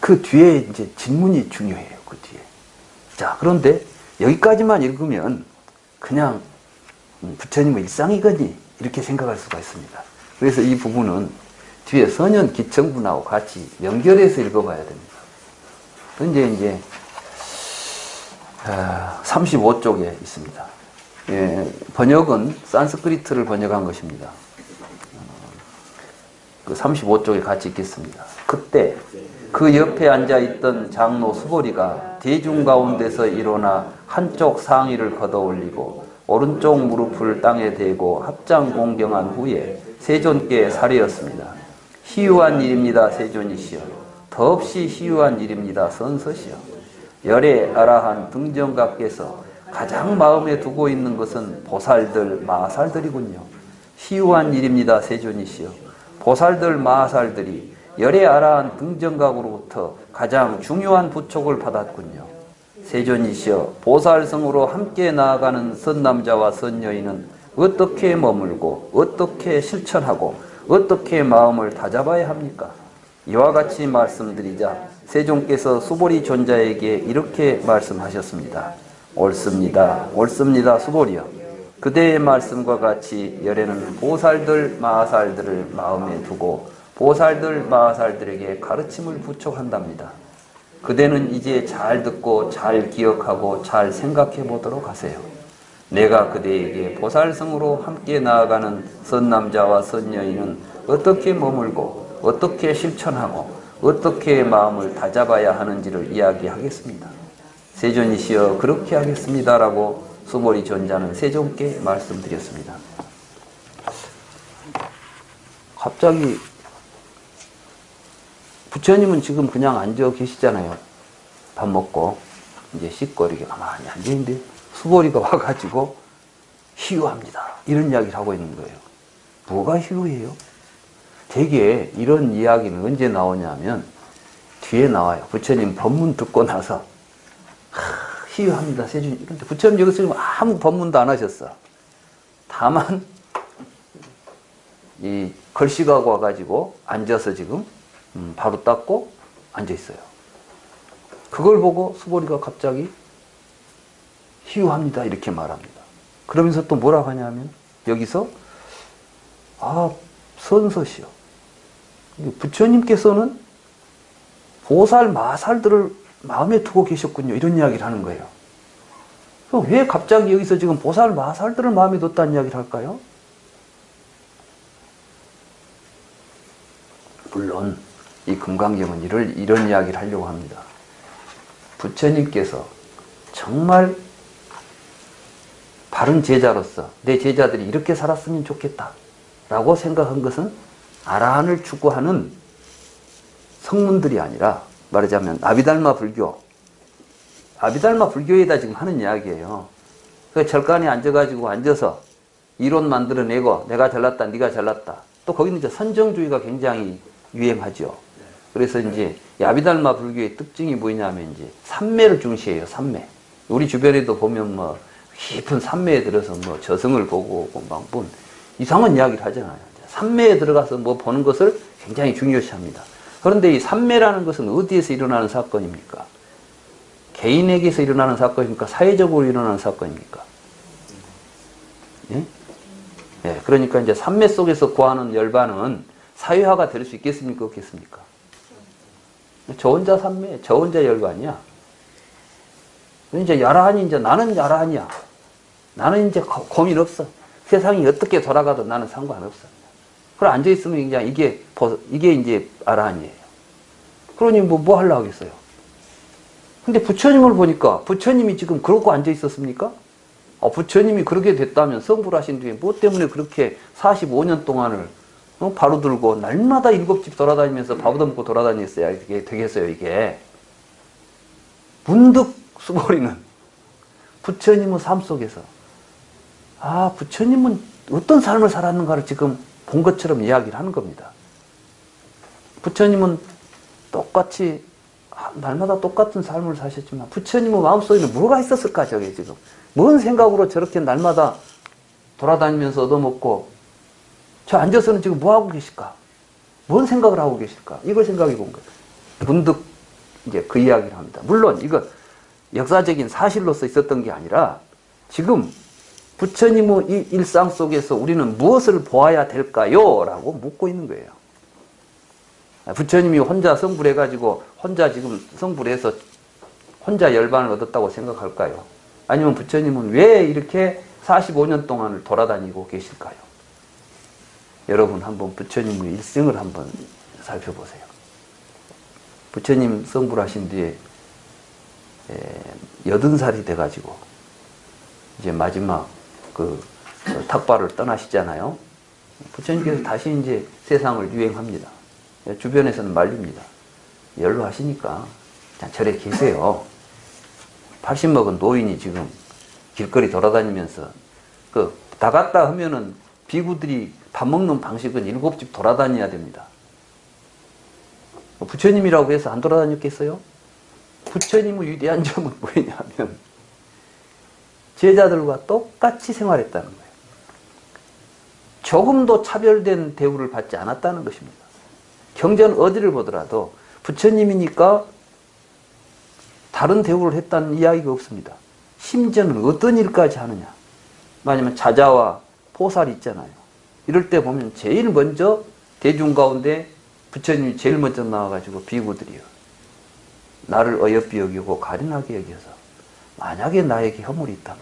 그 뒤에 이제 질문이 중요해요. 그 뒤에. 자, 그런데 여기까지만 읽으면 그냥 부처님의 일상이거니 이렇게 생각할 수가 있습니다. 그래서 이 부분은 뒤에 선현 기청분하고 같이 연결해서 읽어봐야 됩니다. 이제 35쪽에 있습니다. 예, 번역은 산스크리트를 번역한 것입니다. 그 35쪽에 같이 읽겠습니다. 그때 그 옆에 앉아있던 장로 수보리가 대중 가운데서 일어나 한쪽 상의를 걷어올리고 오른쪽 무릎을 땅에 대고 합장 공경한 후에 세존께 사례였습니다. 희유한 일입니다. 세존이시여. 더없이 희유한 일입니다. 선서시여. 열애 아라한 등정각께서 가장 마음에 두고 있는 것은 보살들, 마살들이군요. 희유한 일입니다. 세존이시여. 보살들, 마살들이 열애 아라한 등정각으로부터 가장 중요한 부촉을 받았군요. 세존이시여, 보살성으로 함께 나아가는 선남자와 선여인은 어떻게 머물고 어떻게 실천하고 어떻게 마음을 다잡아야 합니까? 이와 같이 말씀드리자 세존께서 수보리 존자에게 이렇게 말씀하셨습니다. 옳습니다. 옳습니다. 수보리여. 그대의 말씀과 같이 열애는 보살들, 마살들을 마음에 두고 보살들, 마살들에게 가르침을 부촉한답니다. 그대는 이제 잘 듣고 잘 기억하고 잘 생각해 보도록 하세요. 내가 그대에게 보살성으로 함께 나아가는 선남자와 선여인은 어떻게 머물고 어떻게 실천하고 어떻게 마음을 다잡아야 하는지를 이야기하겠습니다. 세존이시여 그렇게 하겠습니다 라고 수보리 존자는 세존께 말씀드렸습니다. 갑자기 부처님은 지금 그냥 앉아 계시잖아요. 밥 먹고 이제 씻고 이렇게 가만히 앉아있는데 수보리가 와가지고 희유합니다. 이런 이야기를 하고 있는 거예요. 뭐가 희유해요? 되게 이런 이야기는 언제 나오냐면 뒤에 나와요. 부처님 법문 듣고 나서 희유합니다. 세준. 그런데 부처님 여기서 지금 아무 법문도 안 하셨어. 다만 이 걸식하고 와가지고 앉아서 지금 바로 닦고 앉아있어요. 그걸 보고 수보리가 갑자기 희유합니다. 이렇게 말합니다. 그러면서 또 뭐라고 하냐면 여기서 선서시여. 부처님께서는 보살, 마살들을 마음에 두고 계셨군요. 이런 이야기를 하는 거예요. 그럼 왜 갑자기 여기서 지금 보살, 마살들을 마음에 뒀다는 이야기를 할까요? 물론 이 금강경은 이런 이야기를 하려고 합니다. 부처님께서 정말 바른 제자로서 내 제자들이 이렇게 살았으면 좋겠다 라고 생각한 것은 아라한을 추구하는 성문들이 아니라 말하자면 아비달마 불교에다 지금 하는 이야기예요. 그 절간에 앉아서 이론 만들어내고 내가 잘났다 네가 잘났다. 또 거기는 이제 선정주의가 굉장히 유행하죠. 그래서 이제 아비달마 불교의 특징이 뭐냐면 이제 삼매를 중시해요. 삼매. 우리 주변에도 보면 뭐 깊은 삼매에 들어서 뭐 저승을 보고 뭐 이상한 이야기를 하잖아요. 삼매에 들어가서 뭐 보는 것을 굉장히 중요시합니다. 그런데 이 삼매라는 것은 어디에서 일어나는 사건입니까? 개인에게서 일어나는 사건입니까? 사회적으로 일어나는 사건입니까? 예? 예, 그러니까 이제 삼매 속에서 구하는 열반은 사회화가 될 수 있겠습니까? 없겠습니까? 저 혼자 삼매, 저 혼자 열반이야. 이제 야라한이 이제 나는 야라한이야. 나는 이제 고민 없어. 세상이 어떻게 돌아가도 나는 상관없어. 그래 앉아있으면 그냥 이게 이제 아라한이에요. 그러니 뭐 하려고 하겠어요. 근데 부처님을 보니까 부처님이 지금 그러고 앉아있었습니까? 부처님이 그렇게 됐다면 성불하신 뒤에 뭐 때문에 그렇게 45년 동안을 바로 들고 날마다 7집 돌아다니면서 밥 얻어먹고 돌아다녔어야 이게 되겠어요, 이게. 문득 수고리는 부처님의 삶 속에서 부처님은 어떤 삶을 살았는가를 지금 본 것처럼 이야기를 하는 겁니다. 부처님은 똑같이 날마다 똑같은 삶을 사셨지만 부처님의 마음속에는 뭐가 있었을까? 저게 지금 뭔 생각으로 저렇게 날마다 돌아다니면서 얻어먹고 저 앉아서는 지금 뭐 하고 계실까? 뭔 생각을 하고 계실까? 이걸 생각해 본 거예요. 문득 이제 그 이야기를 합니다. 물론 이건 역사적인 사실로서 있었던 게 아니라 지금 부처님의 이 일상 속에서 우리는 무엇을 보아야 될까요? 라고 묻고 있는 거예요. 부처님이 혼자 성불해가지고 혼자 지금 성불해서 혼자 열반을 얻었다고 생각할까요? 아니면 부처님은 왜 이렇게 45년 동안을 돌아다니고 계실까요? 여러분 한번 부처님의 일생을 한번 살펴보세요. 부처님 성불하신 뒤에 80살이 돼가지고 이제 마지막 그 탁발을 떠나시잖아요. 부처님께서 다시 이제 세상을 유행합니다. 주변에서는 말립니다. 연로하시니까 그냥 절에 계세요. 80 먹은 노인이 지금 길거리 돌아다니면서 다 갔다 하면은 비구들이 밥 먹는 방식은 7집 돌아다녀야 됩니다. 부처님이라고 해서 안 돌아다녔겠어요? 부처님의 위대한 점은 뭐냐면 제자들과 똑같이 생활했다는 거예요. 조금도 차별된 대우를 받지 않았다는 것입니다. 경전 어디를 보더라도 부처님이니까 다른 대우를 했다는 이야기가 없습니다. 심지어는 어떤 일까지 하느냐. 만약에 자자와 포살이 있잖아요. 이럴 때 보면 제일 먼저 대중 가운데 부처님이 제일 먼저 나와가지고 비구들이요. 나를 어여삐 여기고 가련하게 여겨서 만약에 나에게 허물이 있다면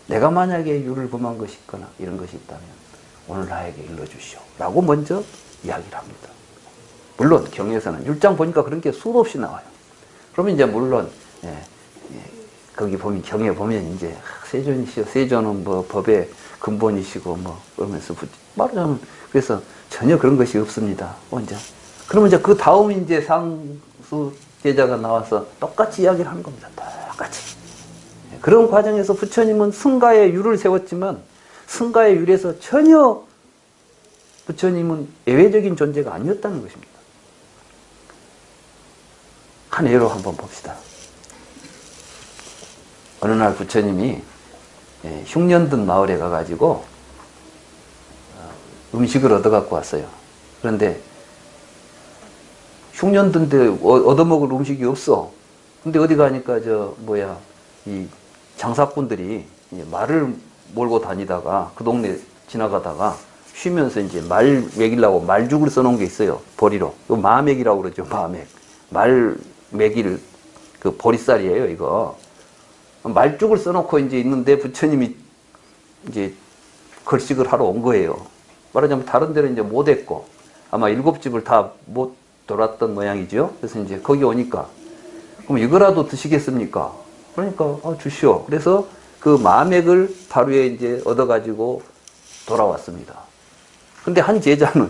내가 만약에 유를 범한 것이 있거나 이런 것이 있다면 오늘 나에게 일러주시오 라고 먼저 이야기를 합니다. 물론 경에서는 율장 보니까 그런 게 수도 없이 나와요. 그러면 이제 물론 거기 보면 경에 보면 이제 세존이시오. 세존은 뭐 법의 근본이시고 뭐 그러면서 말하자면 그래서 전혀 그런 것이 없습니다. 먼저 그러면 이제 그 다음 이제 상수 제자가 나와서 똑같이 이야기를 하는 겁니다. 똑같이. 그런 과정에서 부처님은 승가의 율을 세웠지만 승가의 율에서 전혀 부처님은 예외적인 존재가 아니었다는 것입니다. 한 예로 한번 봅시다. 어느 날 부처님이 흉년든 마을에 가가지고 음식을 얻어갖고 왔어요. 그런데 흉년든데 얻어먹을 음식이 없어. 근데 어디 가니까 이 장사꾼들이 말을 몰고 다니다가 그 동네 지나가다가 쉬면서 이제 말 먹이려고 말죽을 써놓은 게 있어요. 보리로. 이거 마맥이라고 그러죠. 마맥. 말 먹일 그 보리쌀이에요. 이거. 말죽을 써놓고 이제 있는데 부처님이 이제 걸식을 하러 온 거예요. 말하자면 다른 데는 이제 못 했고 아마 7집을 다 못 돌았던 모양이죠. 그래서 이제 거기 오니까 그럼 이거라도 드시겠습니까? 그러니까 주시오. 그래서 그 마맥을 하루에 이제 얻어가지고 돌아왔습니다. 근데 한 제자는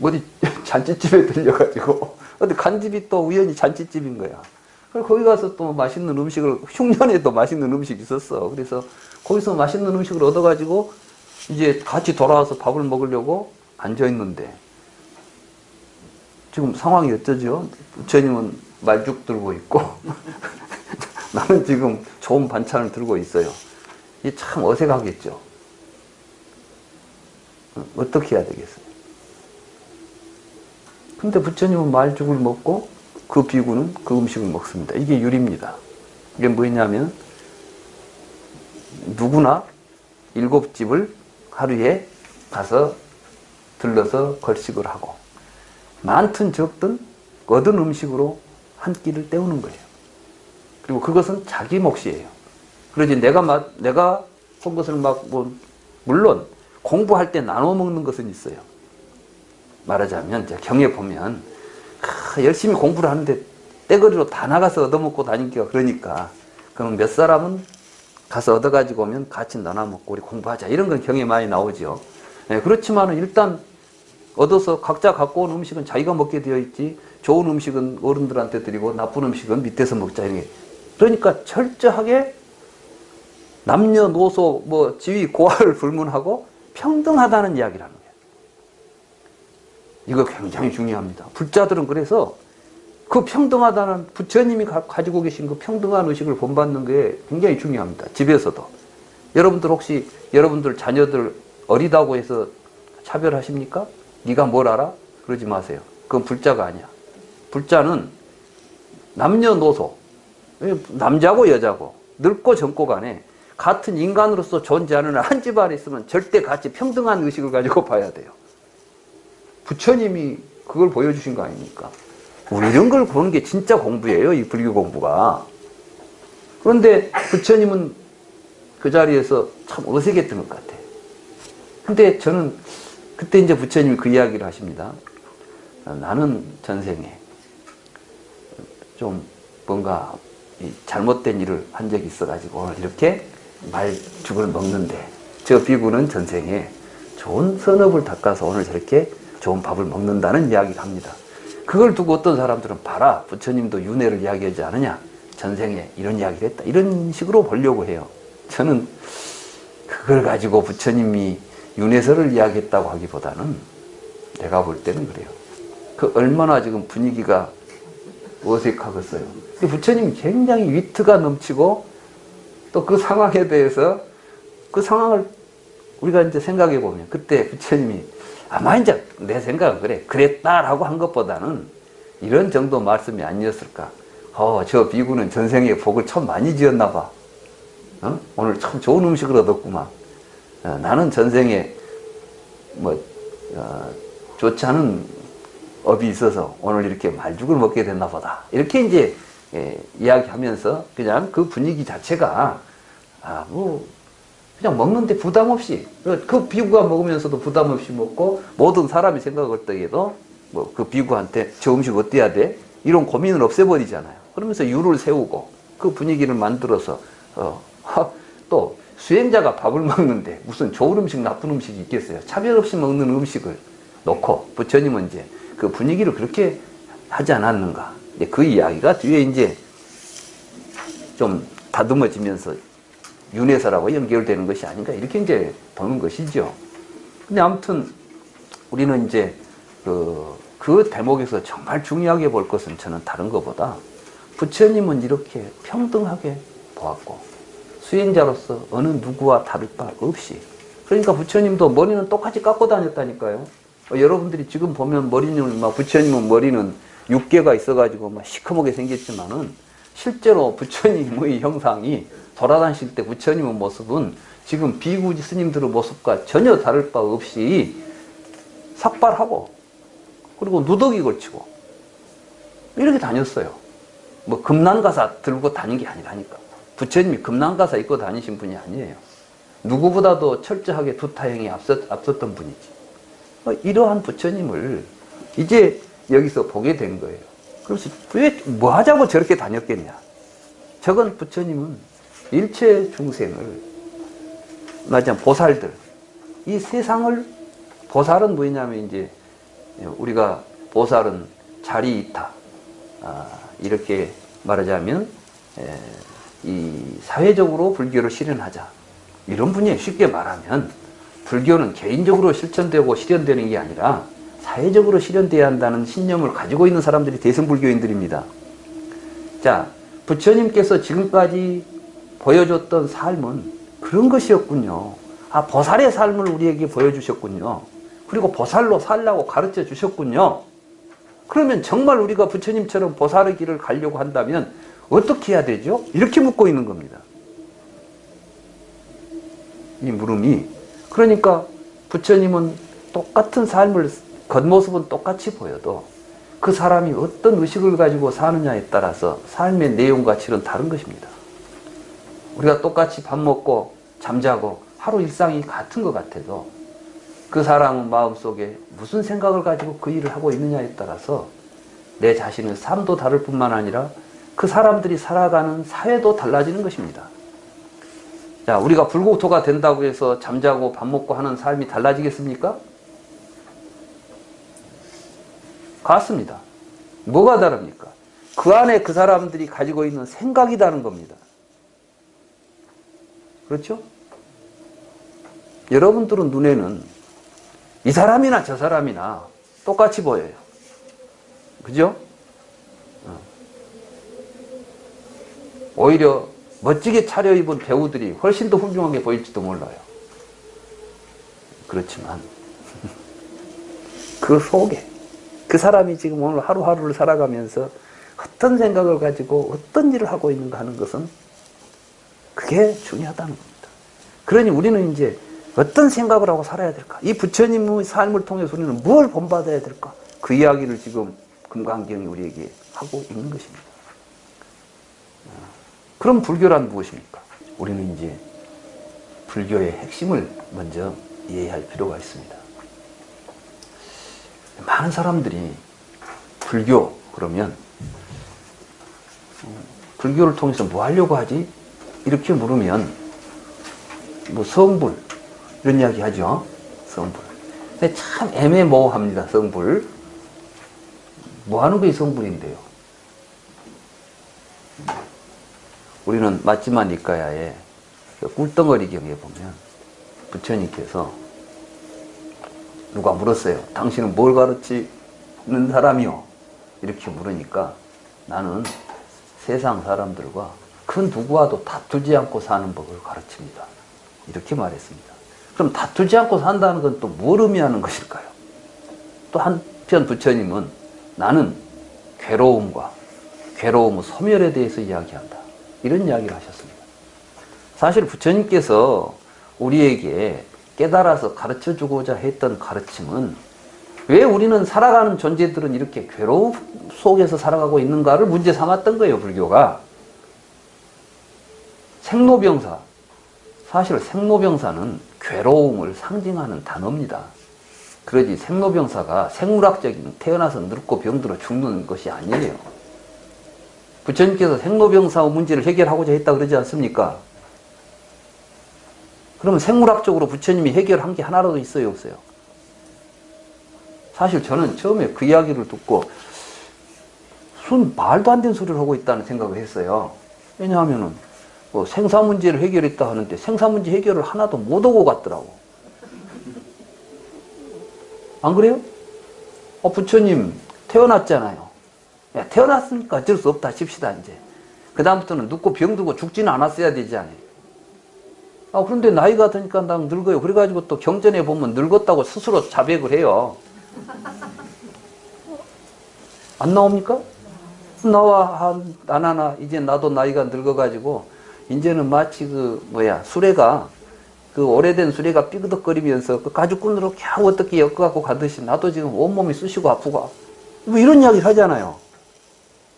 어디 잔치집에 들려가지고 어디 간 집이 또 우연히 잔치집인 거야. 그래서 거기 가서 또 맛있는 음식을 흉년에도 맛있는 음식이 있었어. 그래서 거기서 맛있는 음식을 얻어가지고 이제 같이 돌아와서 밥을 먹으려고 앉아있는데 지금 상황이 어쩌죠? 부처님은 말죽 들고 있고 나는 지금 좋은 반찬을 들고 있어요. 이게 참 어색하겠죠? 어떻게 해야 되겠어요? 근데 부처님은 말죽을 먹고 그 비구는 그 음식을 먹습니다. 이게 율입니다. 이게 뭐냐면 누구나 7집을 하루에 가서 들러서 걸식을 하고 많든 적든 얻은 음식으로 한 끼를 때우는 거예요. 그리고 그것은 자기 몫이에요. 그러지 내가 한 것을 물론 공부할 때 나눠 먹는 것은 있어요. 말하자면 이제 경에 보면 열심히 공부를 하는데 떼거리로 다 나가서 얻어먹고 다니기가 그러니까 그럼 몇 사람은 가서 얻어가지고 오면 같이 나눠 먹고 우리 공부하자 이런 건 경에 많이 나오죠. 그렇지만은 일단 얻어서 각자 갖고 온 음식은 자기가 먹게 되어 있지, 좋은 음식은 어른들한테 드리고 나쁜 음식은 밑에서 먹자. 이게. 그러니까 철저하게 남녀노소 뭐 지위 고하를 불문하고 평등하다는 이야기라는 거예요. 이거 굉장히 중요합니다. 불자들은 그래서 그 평등하다는 부처님이 가지고 계신 그 평등한 의식을 본받는 게 굉장히 중요합니다. 집에서도. 여러분들 혹시 여러분들 자녀들 어리다고 해서 차별하십니까? 네가 뭘 알아? 그러지 마세요. 그건 불자가 아니야. 불자는 남녀노소, 남자고 여자고 늙고 젊고 간에 같은 인간으로서 존재하는 한 집안에 있으면 절대 같이 평등한 의식을 가지고 봐야 돼요. 부처님이 그걸 보여주신 거 아닙니까? 우리 이런 걸 보는 게 진짜 공부예요, 이 불교 공부가. 그런데 부처님은 그 자리에서 참 어색했던 것 같아요. 근데 저는 그때 이제 부처님이 그 이야기를 하십니다. 나는 전생에 좀 뭔가 잘못된 일을 한 적이 있어가지고 오늘 이렇게 말죽을 먹는데, 저 비구는 전생에 좋은 선업을 닦아서 오늘 저렇게 좋은 밥을 먹는다는 이야기를 합니다. 그걸 두고 어떤 사람들은 봐라, 부처님도 윤회를 이야기하지 않느냐, 전생에 이런 이야기를 했다, 이런 식으로 보려고 해요. 저는 그걸 가지고 부처님이 윤회설을 이야기했다고 하기보다는 내가 볼 때는 그래요. 그 얼마나 지금 분위기가 어색하겠어요. 근데 부처님이 굉장히 위트가 넘치고 또 그 상황에 대해서 그 상황을 우리가 이제 생각해 보면 그때 부처님이 아마 이제 내 생각은 그래, 그랬다라고 한 것보다는 이런 정도 말씀이 아니었을까. 저 비구는 전생에 복을 참 많이 지었나 봐. 오늘 참 좋은 음식을 얻었구만. 나는 전생에 좋지 않은 업이 있어서 오늘 이렇게 말죽을 먹게 됐나 보다. 이렇게 이제 이야기하면서 그냥 그 분위기 자체가 그냥 먹는데 부담 없이, 그 비구가 먹으면서도 부담 없이 먹고, 모든 사람이 생각할 때에도 뭐 그 비구한테 저 음식 어때야 돼? 이런 고민을 없애버리잖아요. 그러면서 유를 세우고 그 분위기를 만들어서 또 수행자가 밥을 먹는데 무슨 좋은 음식 나쁜 음식이 있겠어요. 차별 없이 먹는 음식을 놓고 부처님은 이제 그 분위기를 그렇게 하지 않았는가. 그 이야기가 뒤에 이제 좀 다듬어지면서 윤회사라고 연결되는 것이 아닌가, 이렇게 이제 보는 것이죠. 근데 아무튼 우리는 이제 그 대목에서 정말 중요하게 볼 것은 저는 다른 것보다 부처님은 이렇게 평등하게 보았고 수행자로서 어느 누구와 다를 바 없이, 그러니까 부처님도 머리는 똑같이 깎고 다녔다니까요. 여러분들이 지금 보면 머리는 부처님은 머리는 6개가 있어가지고 시커멓게 생겼지만은 실제로 부처님의 형상이 돌아다니실 때 부처님의 모습은 지금 비구 스님들의 모습과 전혀 다를 바 없이 삭발하고 그리고 누더기 걸치고 이렇게 다녔어요. 뭐 금난가사 들고 다닌 게 아니라니까. 부처님이 금난가사 입고 다니신 분이 아니에요. 누구보다도 철저하게 두타행에 앞섰던 분이지. 이러한 부처님을 이제 여기서 보게 된 거예요. 그래서 왜 뭐 하자고 저렇게 다녔겠냐. 저건 부처님은 일체 중생을, 말하자면 보살들, 이 세상을, 보살은 뭐냐면 이제 우리가 보살은 자리이타, 이렇게 말하자면 이 사회적으로 불교를 실현하자, 이런 분이에요. 쉽게 말하면 불교는 개인적으로 실천되고 실현되는 게 아니라 사회적으로 실현돼야 한다는 신념을 가지고 있는 사람들이 대승불교인들입니다. 자, 부처님께서 지금까지 보여줬던 삶은 그런 것이었군요. 보살의 삶을 우리에게 보여주셨군요. 그리고 보살로 살라고 가르쳐 주셨군요. 그러면 정말 우리가 부처님처럼 보살의 길을 가려고 한다면 어떻게 해야 되죠? 이렇게 묻고 있는 겁니다. 이 물음이. 그러니까 부처님은 똑같은 삶을, 겉모습은 똑같이 보여도 그 사람이 어떤 의식을 가지고 사느냐에 따라서 삶의 내용과 질은 다른 것입니다. 우리가 똑같이 밥 먹고 잠자고 하루 일상이 같은 것 같아도 그 사람은 마음속에 무슨 생각을 가지고 그 일을 하고 있느냐에 따라서 내 자신의 삶도 다를 뿐만 아니라 그 사람들이 살아가는 사회도 달라지는 것입니다. 자, 우리가 불국토가 된다고 해서 잠자고 밥 먹고 하는 삶이 달라지겠습니까? 같습니다. 뭐가 다릅니까? 그 안에 그 사람들이 가지고 있는 생각이 다른 겁니다. 그렇죠? 여러분들은 눈에는 이 사람이나 저 사람이나 똑같이 보여요. 그죠? 오히려 멋지게 차려입은 배우들이 훨씬 더 훌륭하게 보일지도 몰라요. 그렇지만 그 속에 그 사람이 지금 오늘 하루하루를 살아가면서 어떤 생각을 가지고 어떤 일을 하고 있는가 하는 것은 그게 중요하다는 겁니다. 그러니 우리는 이제 어떤 생각을 하고 살아야 될까? 이 부처님의 삶을 통해서 우리는 뭘 본받아야 될까? 그 이야기를 지금 금강경이 우리에게 하고 있는 것입니다. 그럼 불교란 무엇입니까? 우리는 이제 불교의 핵심을 먼저 이해할 필요가 있습니다. 많은 사람들이 불교 그러면 불교를 통해서 뭐 하려고 하지? 이렇게 물으면 뭐 성불 이런 이야기 하죠. 성불. 근데 참 애매모호합니다. 성불. 뭐 하는 게 성불인데요? 우리는 마지막 니까야의 꿀덩어리경에 보면 부처님께서 누가 물었어요. 당신은 뭘 가르치는 사람이요? 이렇게 물으니까 나는 세상 사람들과 그 누구와도 다투지 않고 사는 법을 가르칩니다. 이렇게 말했습니다. 그럼 다투지 않고 산다는 건 또 뭘 의미하는 것일까요? 또 한편 부처님은 나는 괴로움과 괴로움의 소멸에 대해서 이야기한다. 이런 이야기를 하셨습니다. 사실 부처님께서 우리에게 깨달아서 가르쳐주고자 했던 가르침은 왜 우리는 살아가는 존재들은 이렇게 괴로움 속에서 살아가고 있는가를 문제 삼았던 거예요. 불교가. 생로병사. 사실 생로병사는 괴로움을 상징하는 단어입니다. 그러지 생로병사가 생물학적인 태어나서 늙고 병들어 죽는 것이 아니에요. 부처님께서 생로병사의 문제를 해결하고자 했다 그러지 않습니까? 그러면 생물학적으로 부처님이 해결한 게 하나라도 있어요, 없어요? 사실 저는 처음에 그 이야기를 듣고 무슨 말도 안 되는 소리를 하고 있다는 생각을 했어요. 왜냐하면은 뭐 생사 문제를 해결했다 하는데 생사 문제 해결을 하나도 못 오고 갔더라고. 안 그래요? 부처님 태어났잖아요. 야, 태어났으니까 어쩔 수 없다 칩시다 이제. 그 다음부터는 눕고 병들고 죽지는 않았어야 되지 않아요? 그런데 나이가 드니까 난 늙어요. 그래가지고 또 경전에 보면 늙었다고 스스로 자백을 해요. 안 나옵니까? 나와 안 하나 이제 나도 나이가 늙어가지고 이제는 마치 수레가 그 오래된 수레가 삐그덕거리면서 그 가죽끈으로 겨우 어떻게 엮어갖고 가듯이 나도 지금 온몸이 쑤시고 아프고 뭐 이런 이야기를 하잖아요.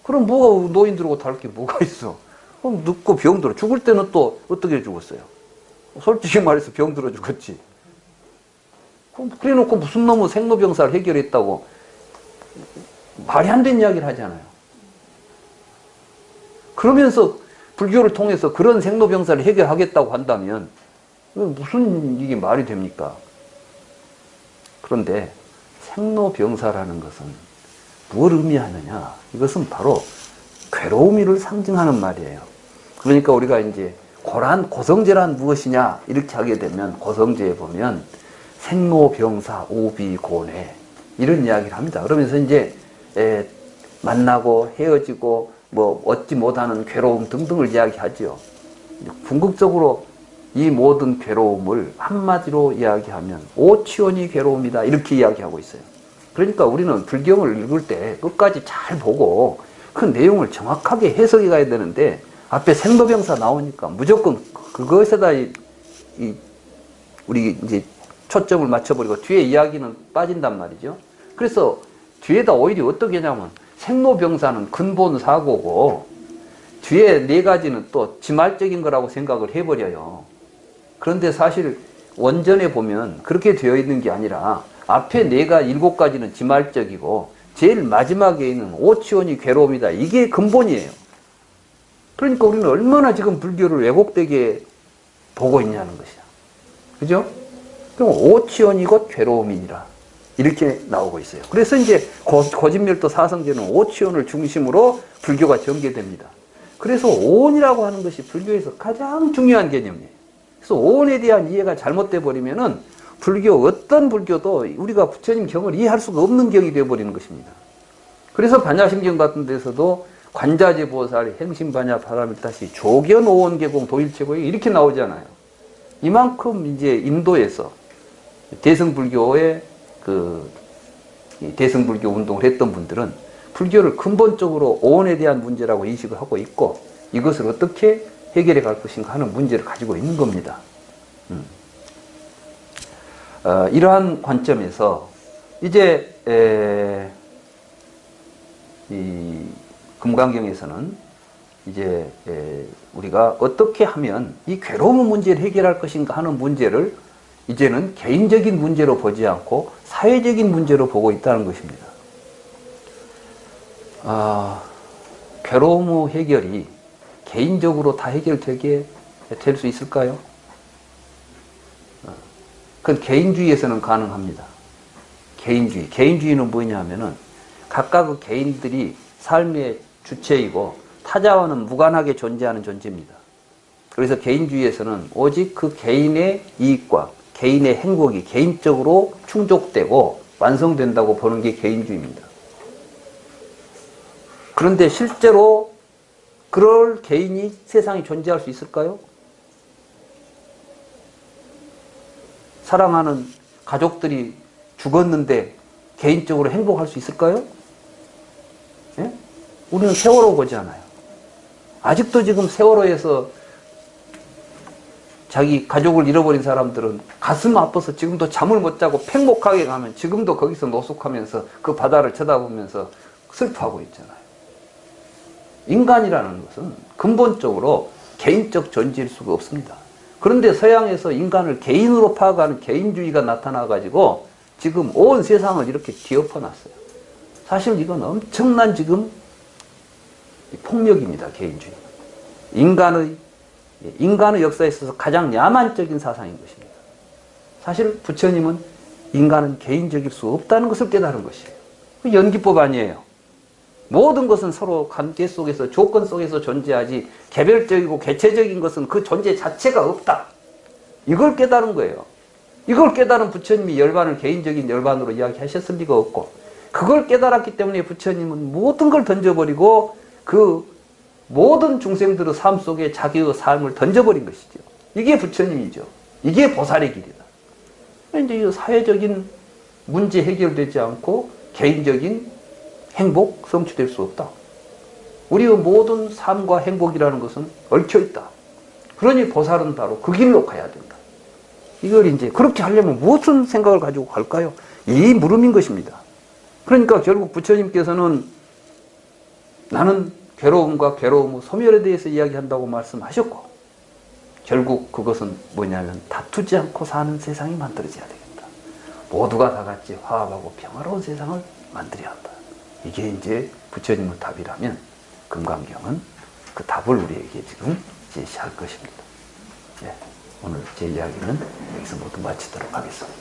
그럼 뭐가 노인들하고 다를 게 뭐가 있어? 그럼 늙고 병들어. 죽을 때는 또 어떻게 죽었어요? 솔직히 말해서 병들어 죽었지. 그래 놓고 무슨 놈의 생로병사를 해결했다고 말이 안 되는 이야기를 하잖아요. 그러면서 불교를 통해서 그런 생로병사를 해결하겠다고 한다면 무슨 이게 말이 됩니까? 그런데 생로병사라는 것은 뭘 의미하느냐? 이것은 바로 괴로움을 상징하는 말이에요. 그러니까 우리가 이제 고성제란 무엇이냐 이렇게 하게 되면 고성제에 보면 생로병사 오비고뇌 이런 이야기를 합니다. 그러면서 이제 만나고 헤어지고 뭐 얻지 못하는 괴로움 등등을 이야기하죠. 궁극적으로 이 모든 괴로움을 한마디로 이야기하면 오치원이 괴로움이다 이렇게 이야기하고 있어요. 그러니까 우리는 불경을 읽을 때 끝까지 잘 보고 그 내용을 정확하게 해석해 가야 되는데 앞에 생로병사 나오니까 무조건 그것에다 우리 이제 초점을 맞춰버리고 뒤에 이야기는 빠진단 말이죠. 그래서 뒤에다 오히려 어떻게 하냐면 생로병사는 근본 사고고 뒤에 네 가지는 또 지말적인 거라고 생각을 해버려요. 그런데 사실 원전에 보면 그렇게 되어 있는 게 아니라 앞에 일곱 가지는 지말적이고 제일 마지막에 있는 오치원이 괴로움이다. 이게 근본이에요. 그러니까 우리는 얼마나 지금 불교를 왜곡되게 보고 있냐는 것이야. 그죠? 그럼 오치원이 곧 괴로움이니라. 이렇게 나오고 있어요. 그래서 이제 고진멸도 사성제는 오치원을 중심으로 불교가 전개됩니다. 그래서 오온이라고 하는 것이 불교에서 가장 중요한 개념이에요. 그래서 오온에 대한 이해가 잘못돼 버리면은 불교 어떤 불교도 우리가 부처님 경을 이해할 수가 없는 경이 되어버리는 것입니다. 그래서 반야심경 같은 데서도 관자재 보살 행심반야 바라밀다시 조견 오온계공 도일체고에 이렇게 나오잖아요. 이만큼 이제 인도에서 대승불교의 대승불교 운동을 했던 분들은 불교를 근본적으로 오온에 대한 문제라고 인식을 하고 있고 이것을 어떻게 해결해 갈 것인가 하는 문제를 가지고 있는 겁니다. 이러한 관점에서 이제 이 금강경에서는 이제 우리가 어떻게 하면 이 괴로운 문제를 해결할 것인가 하는 문제를 이제는 개인적인 문제로 보지 않고 사회적인 문제로 보고 있다는 것입니다. 괴로움 해결이 개인적으로 다 해결되게 될 수 있을까요? 그건 개인주의에서는 가능합니다. 개인주의는 뭐냐 하면은 각각의 개인들이 삶의 주체이고 타자와는 무관하게 존재하는 존재입니다. 그래서 개인주의에서는 오직 그 개인의 이익과 개인의 행복이 개인적으로 충족되고 완성된다고 보는 게 개인주의입니다. 그런데 실제로 그럴 개인이 세상에 존재할 수 있을까요? 사랑하는 가족들이 죽었는데 개인적으로 행복할 수 있을까요? 예? 우리는 세월호 보잖아요. 아직도 지금 세월호에서 자기 가족을 잃어버린 사람들은 가슴 아파서 지금도 잠을 못 자고 팽목하게 가면 지금도 거기서 노숙하면서 그 바다를 쳐다보면서 슬퍼하고 있잖아요. 인간이라는 것은 근본적으로 개인적 존재일 수가 없습니다. 그런데 서양에서 인간을 개인으로 파악하는 개인주의가 나타나가지고 지금 온 세상을 이렇게 뒤엎어놨어요. 사실 이건 엄청난 지금 폭력입니다. 개인주의. 인간의 역사에 있어서 가장 야만적인 사상인 것입니다. 사실 부처님은 인간은 개인적일 수 없다는 것을 깨달은 것이에요. 연기법 아니에요. 모든 것은 서로 관계 속에서 조건 속에서 존재하지 개별적이고 개체적인 것은 그 존재 자체가 없다. 이걸 깨달은 거예요. 이걸 깨달은 부처님이 열반을 개인적인 열반으로 이야기하셨을 리가 없고 그걸 깨달았기 때문에 부처님은 모든 걸 던져버리고 그 모든 중생들의 삶 속에 자기의 삶을 던져버린 것이죠. 이게 부처님이죠. 이게 보살의 길이다. 이제 이 사회적인 문제 해결되지 않고 개인적인 행복 성취될 수 없다. 우리의 모든 삶과 행복이라는 것은 얽혀있다. 그러니 보살은 바로 그 길로 가야 된다. 이걸 이제 그렇게 하려면 무슨 생각을 가지고 갈까요? 이 물음인 것입니다. 그러니까 결국 부처님께서는 나는 괴로움과 괴로움의 소멸에 대해서 이야기한다고 말씀하셨고 결국 그것은 뭐냐면 다투지 않고 사는 세상이 만들어져야 되겠다. 모두가 다 같이 화합하고 평화로운 세상을 만들어야 한다. 이게 이제 부처님의 답이라면 금강경은 그 답을 우리에게 지금 제시할 것입니다. 네, 오늘 제 이야기는 여기서 모두 마치도록 하겠습니다.